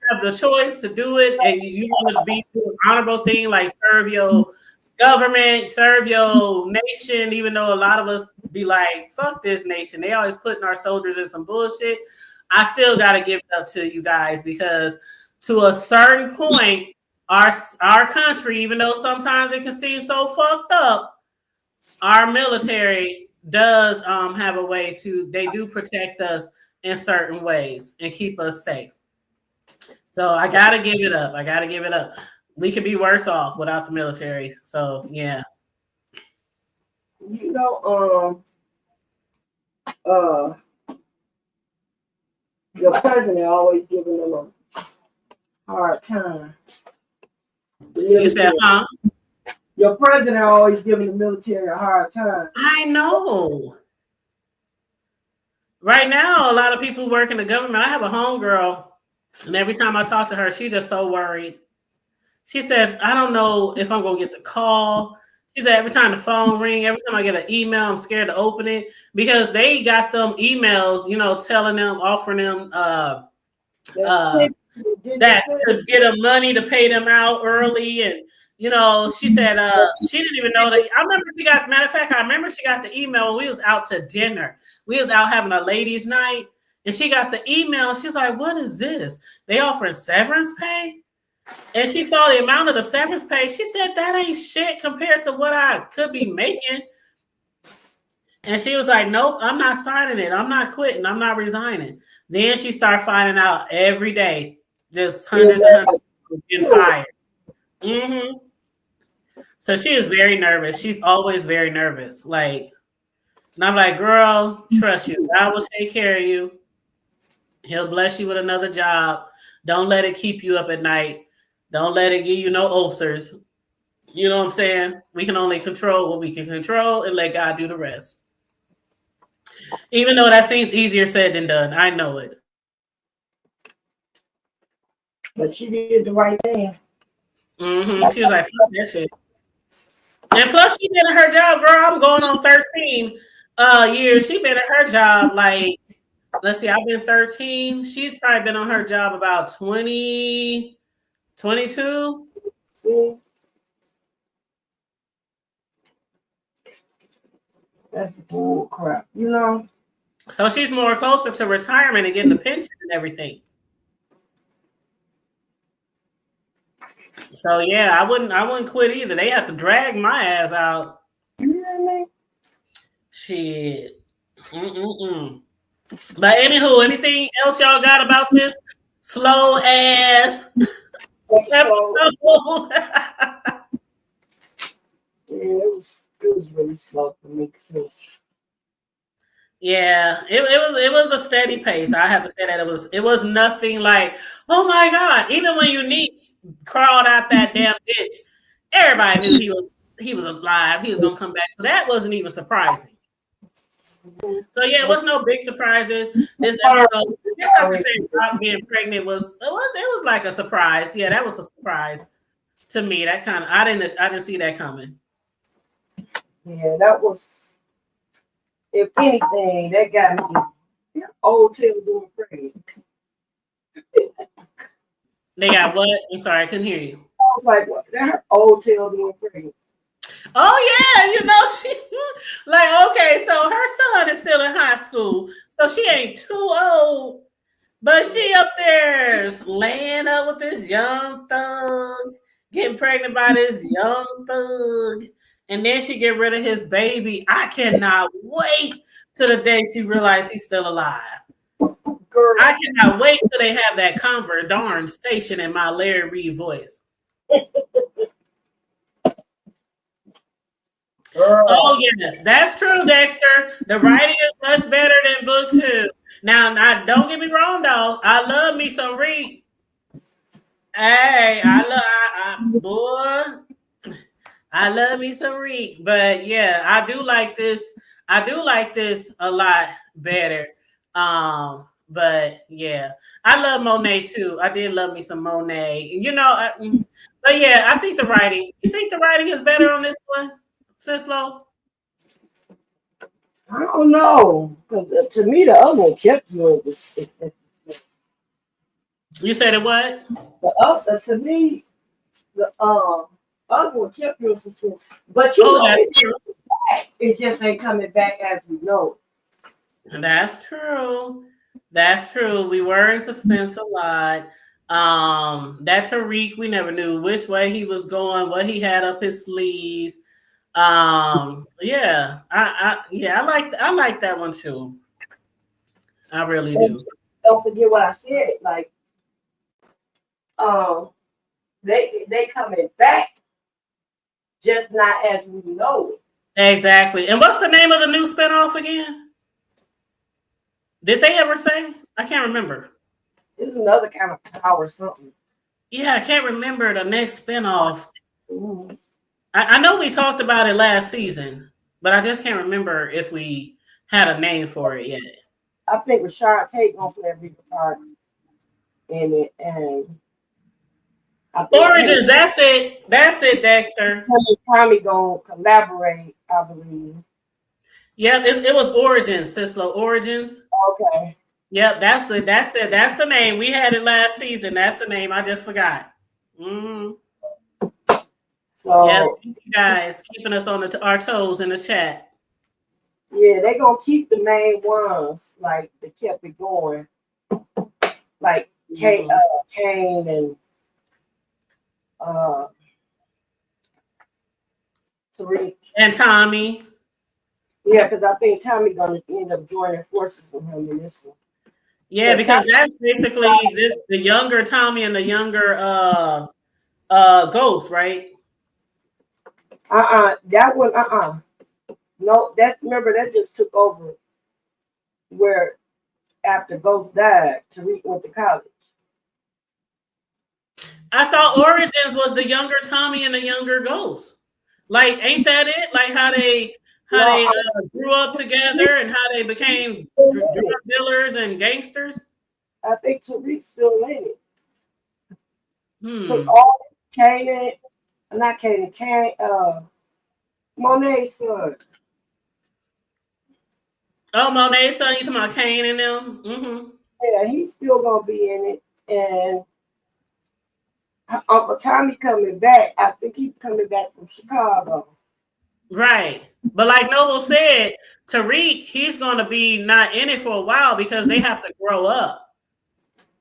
have the choice to do it and you want to be an honorable thing like serve your government, serve your nation, even though a lot of us be like, fuck this nation. They always putting our soldiers in some bullshit. I still got to give it up to you guys because to a certain point, our country, even though sometimes it can seem so fucked up, our military does have a way they do protect us in certain ways and keep us safe. So I got to give it up. We could be worse off without the military. So, yeah. You know, your president always giving them a hard time. You said, huh? Your president always giving the military a hard time. I know. Right now, a lot of people work in the government. I have a homegirl, and every time I talk to her, she's just so worried. She said, I don't know if I'm going to get the call. She said, every time the phone ring, every time I get an email, I'm scared to open it because they got them emails, telling them, offering them that to get them money to pay them out early. And, she said she didn't even know that. I remember she got the email when we was out to dinner. We was out having a ladies' night and she got the email. She's like, what is this? They offering severance pay? And she saw the amount of the severance pay. She said, that ain't shit compared to what I could be making. And she was like, nope, I'm not signing it. I'm not quitting. I'm not resigning. Then she started finding out every day there's hundreds and hundreds of people getting fired. Mm-hmm. So she is very nervous. She's always very nervous. And I'm like, girl, trust you. God will take care of you. He'll bless you with another job. Don't let it keep you up at night. Don't let it give you no ulcers. You know what I'm saying? We can only control what we can control and let God do the rest. Even though that seems easier said than done. I know it. But she did the right thing. Mm-hmm. She was like, fuck that shit. And plus, she been at her job, girl. I'm going on 13 years. She been at her job let's see, I've been 13. She's probably been on her job about 20, 22. See? That's bull crap, So she's more closer to retirement and getting the pension and everything. So yeah, I wouldn't quit either. They have to drag my ass out. You hear me? Shit. But anywho, anything else y'all got about this slow ass episode? Yeah, it was really slow for me. Yeah, it was a steady pace. I have to say that it was nothing like, oh my God. Even when Unique crawled out that damn ditch, everybody knew he was alive. He was gonna come back. So that wasn't even surprising. So yeah, it was no big surprises. This episode, I guess I could say Rock being pregnant was like a surprise. Yeah, that was a surprise to me. That kind of I didn't see that coming. Yeah, that was, if anything, that got me old tail doing pregnant. They got what? I'm sorry, I couldn't hear you. I was like, what? That old tail doing pregnant. Oh yeah, she okay, so her son is still in high school, so she ain't too old, but she up there laying up with this young thug, getting pregnant by this young thug, and then she get rid of his baby. I cannot wait till the day she realizes he's still alive. Girl. I cannot wait till they have that conversation in my Larry Reed voice. Oh yes, that's true, Dexter. The writing is much better than book 2. Now, don't get me wrong though. I love me some Reed. Hey, boy. I love me some Reek, but yeah, I do like this. I do like this a lot better. But yeah, I love Monet too. I did love me some Monet. But yeah, I think the writing. You think the writing is better on this one, Sislo? I don't know, because to me the other one kept doing this. You said it what? The other, to me, the other one kept doing suspense, but you Oh, know that's true. it just ain't coming back as we know. That's true. That's true. We were in suspense a lot. That Tariq, we never knew which way he was going, what he had up his sleeves. Yeah, I like that one too. I really And do. don't forget what I said. Like, um, they coming back, just not as we know it. Exactly. And what's the name of the new spinoff again? Did they ever say? I can't remember. It's another kind of power or something. Yeah, I can't remember the next spinoff. Mhm. I know we talked about it last season, but I just can't remember if we had a name for it yet. I think Rashad Tate gonna play a bigger part in it, and I think him Origins, that's it. That's it, Dexter. and Tommy gonna collaborate. I believe. Yeah, it was Origins, Sislo. Origins. Okay. Yep, that's it. That's it. That's the name. We had it last season. That's the name. I just forgot. Mm-hmm. Yeah, So thank you guys keeping us on our toes in the chat. yeah, they gonna keep the main ones like they kept it going, like Mhm. Kane and uh Tariq. And Tommy. Yeah, because I think Tommy gonna end up joining forces with him in this one. Yeah, Cause Tommy, because that's basically the younger Tommy and the younger Ghost, right? that one no, that's remember that just took over where after Ghost died, Tariq went to college. I thought Origins was the younger Tommy and the younger Ghost. Like, ain't that it? Like how No, they grew up together and how they became drug dealers and gangsters. I think Tariq still in it. Took Hmm. all Kanan, not Kanan, Kane, Monet's son. Oh, Monet son, you talking about Kane and them? Mm-hmm. Yeah, he's still gonna be in it. And Uncle Tommy coming back. I think he's coming back from Chicago. Right. But like Noble said, Tariq, he's gonna be not in it for a while because they have to grow up.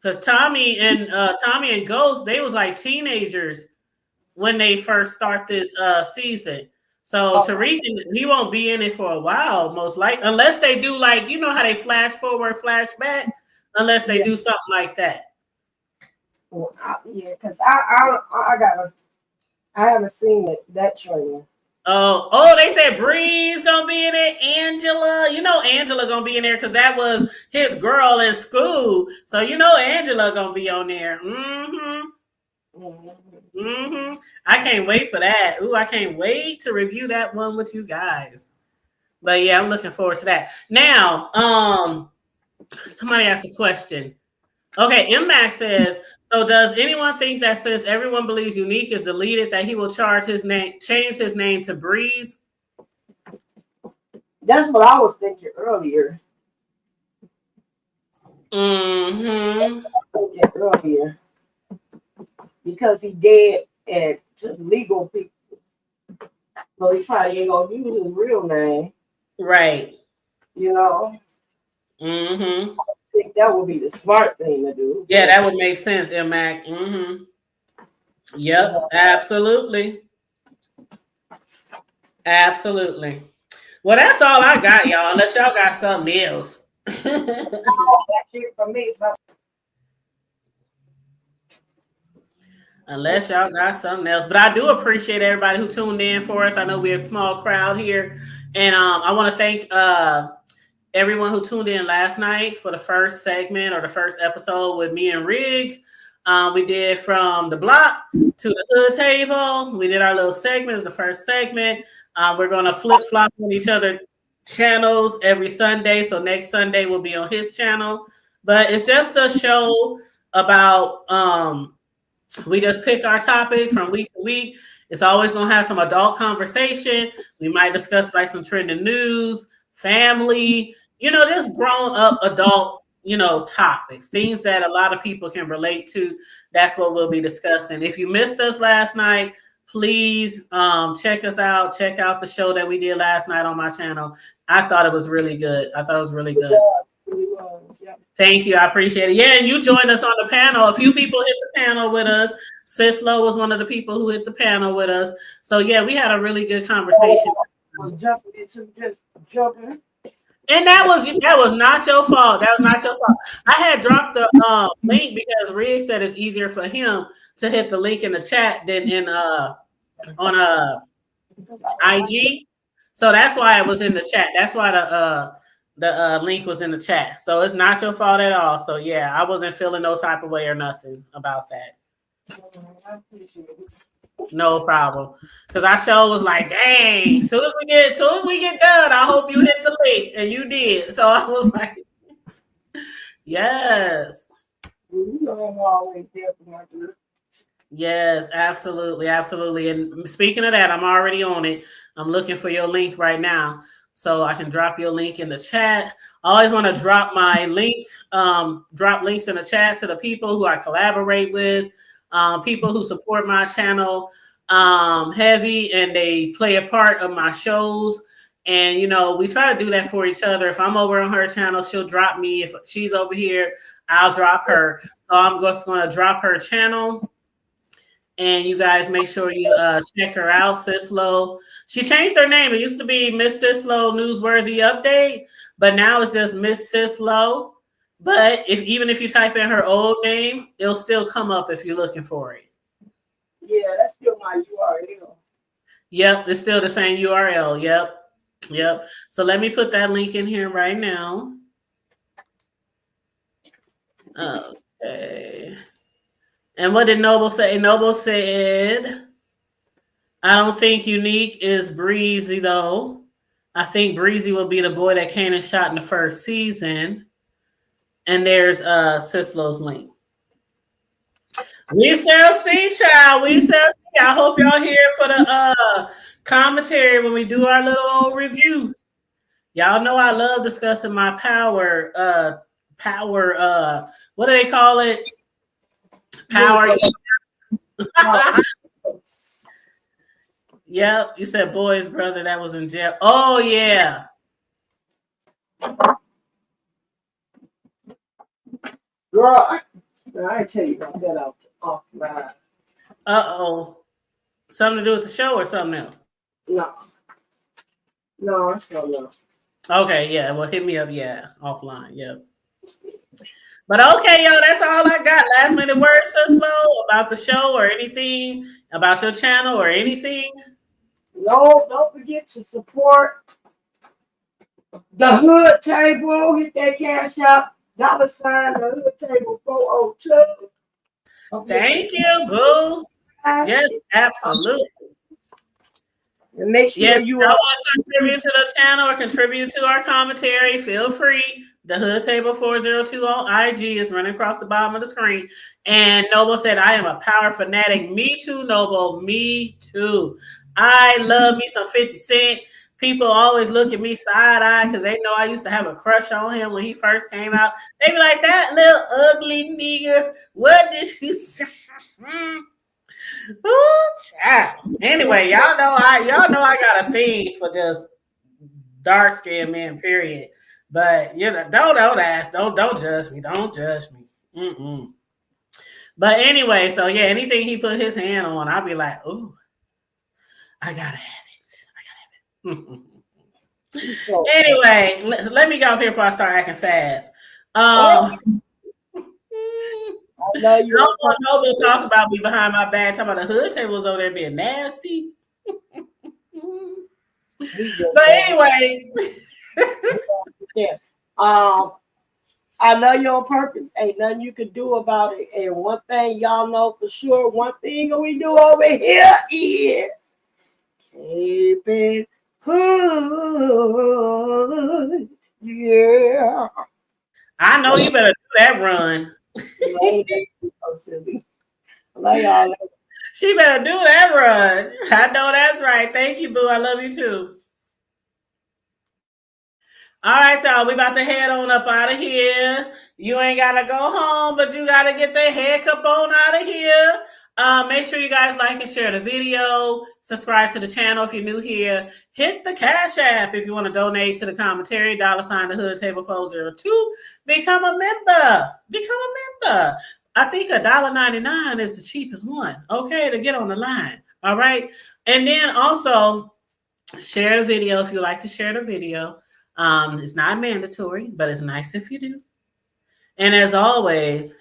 Because Tommy and Ghost, they was like teenagers when they first start this season. So Oh, Tariq, he won't be in it for a while, most likely, unless they do like how they flash forward, flash back, unless they yeah, do something like that. well, yeah, because I haven't seen that trailer. Oh, they said Bree's gonna be in it. Angela, Angela gonna be in there because that was his girl in school. So Angela gonna be on there. Mm-hmm. Mhm. Mm-hmm. I can't wait for that. Ooh, I can't wait to review that one with you guys. But yeah, I'm looking forward to that. Now, somebody asked a question. Okay, MMAX says, so does anyone think that since everyone believes Unique is deleted, that he will change his name to Breeze? That's what I was thinking earlier. Mm-hmm. Because he dead at legal people, so he probably ain't gonna use his real name. Right. You know, Mm-hmm. I think that would be the smart thing to do. Yeah, that would make sense, MMAC. Mm-hmm. You Yep, know, absolutely. Absolutely. Well, that's all I got, y'all, unless y'all got something else. that's it for me. But Unless y'all got something else. But I do appreciate everybody who tuned in for us. I know we have a small crowd here. And I want to thank everyone who tuned in last night for the first segment or the first episode with me and Riggs. We did from the block to the hood table. We did our little segments. The first segment. We're going to flip flop on each other channels every Sunday. So next Sunday will be on his channel. But it's just a show about we just pick our topics from week to week. It's always going to have some adult conversation. We might discuss like some trending news, family, just grown up adult, topics, things that a lot of people can relate to. That's what we'll be discussing. If you missed us last night, please check us out. Check out the show that we did last night on my channel. I thought it was really good. Thank you. I appreciate it. Yeah, and you joined us on the panel. A few people hit the panel with us. Sislo was one of the people who hit the panel with us. So, yeah, we had a really good conversation. Jumping. And that was not your fault. That was not your fault. I had dropped the link because Rig said it's easier for him to hit the link in the chat than on IG. So that's why it was in the chat. That's why the link was in the chat. So it's not your fault at all. So yeah, I wasn't feeling no type of way or nothing about that. No problem. Because our show was like, dang, soon as we get done, I hope you hit the link. And you did. So I was like, yes. Yes, absolutely. Absolutely. And speaking of that, I'm already on it. I'm looking for your link right now. So I can drop your link in the chat. I always want to drop my links, drop links in the chat to the people who I collaborate with, people who support my channel heavy and they play a part of my shows. And, we try to do that for each other. If I'm over on her channel, she'll drop me. If she's over here, I'll drop her. So I'm just going to drop her channel. And you guys make sure you check her out, Sislo. She changed her name. It used to be Miss Sislo Newsworthy Update, but now it's just Miss Sislo. But even if you type in her old name, it'll still come up if you're looking for it. Yeah, that's still my URL. Yep, it's still the same URL. Yep. So let me put that link in here right now. Okay. And what did Noble say? Noble said, I don't think Unique is Breezy, though. I think Breezy will be the boy that Kanan shot in the first season. And there's Sislo's link. We shall see, child. We shall see. I hope y'all here for the commentary when we do our little old review. Y'all know I love discussing my power, what do they call it? Power. Yep, you said boy's brother that was in jail. Oh yeah. Girl, I tell you about that offline. Uh-oh. Something to do with the show or something else? No, it's something else. Okay, yeah. Well, hit me up, offline. Yep. But okay, y'all, that's all I got. Last minute words, Sislo, about the show or anything, about your channel or anything? No, don't forget to support the Hood Table. Hit that cash out, $, the Hood Table 402. Thank you, boo. Yes, absolutely. And make sure you want to contribute to the channel or contribute to our commentary, feel free. The Hood Table 402 on IG is running across the bottom of the screen. And Noble said, I am a power fanatic. Me too, Noble. Me too. I love me some 50 Cent. People always look at me side-eye because they know I used to have a crush on him when he first came out. They be like, that little ugly nigga. What did he say? Ooh, child. Anyway, y'all know I got a thing for just dark-skinned men, period. But don't ask, don't judge me, don't judge me. Mm-mm. But anyway, so yeah, anything he put his hand on, I'll be like, ooh, I gotta have it. Anyway, let me get off here before I start acting fast. I don't want Noble to talk about me behind my back, talking about the Hood Table was over there being nasty. But anyway. Yeah. I love you on purpose. Ain't nothing you can do about it. And one thing y'all know for sure, one thing we do over here is keep it hood. Yeah. I know you better do that run. Lady, so silly. Love y'all. She better do that run. I know that's right. Thank you, boo. I love you too. All right, y'all. We about to head on up out of here. You ain't gotta go home, but you gotta get the heck up on out of here. Make sure you guys like and share the video. Subscribe to the channel if you're new here. Hit the Cash App if you want to donate to the commentary. $ the Hood Table 402. Become a member. Become a member. I think $1.99 is the cheapest one. Okay, to get on the line. All right, and then also share the video if you like to share the video. It's not mandatory, but it's nice if you do. And as always,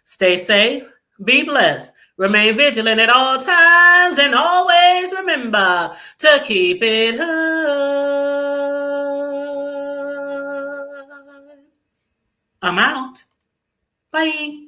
stay safe, be blessed, remain vigilant at all times, and always remember to keep it hood. I'm out. Bye.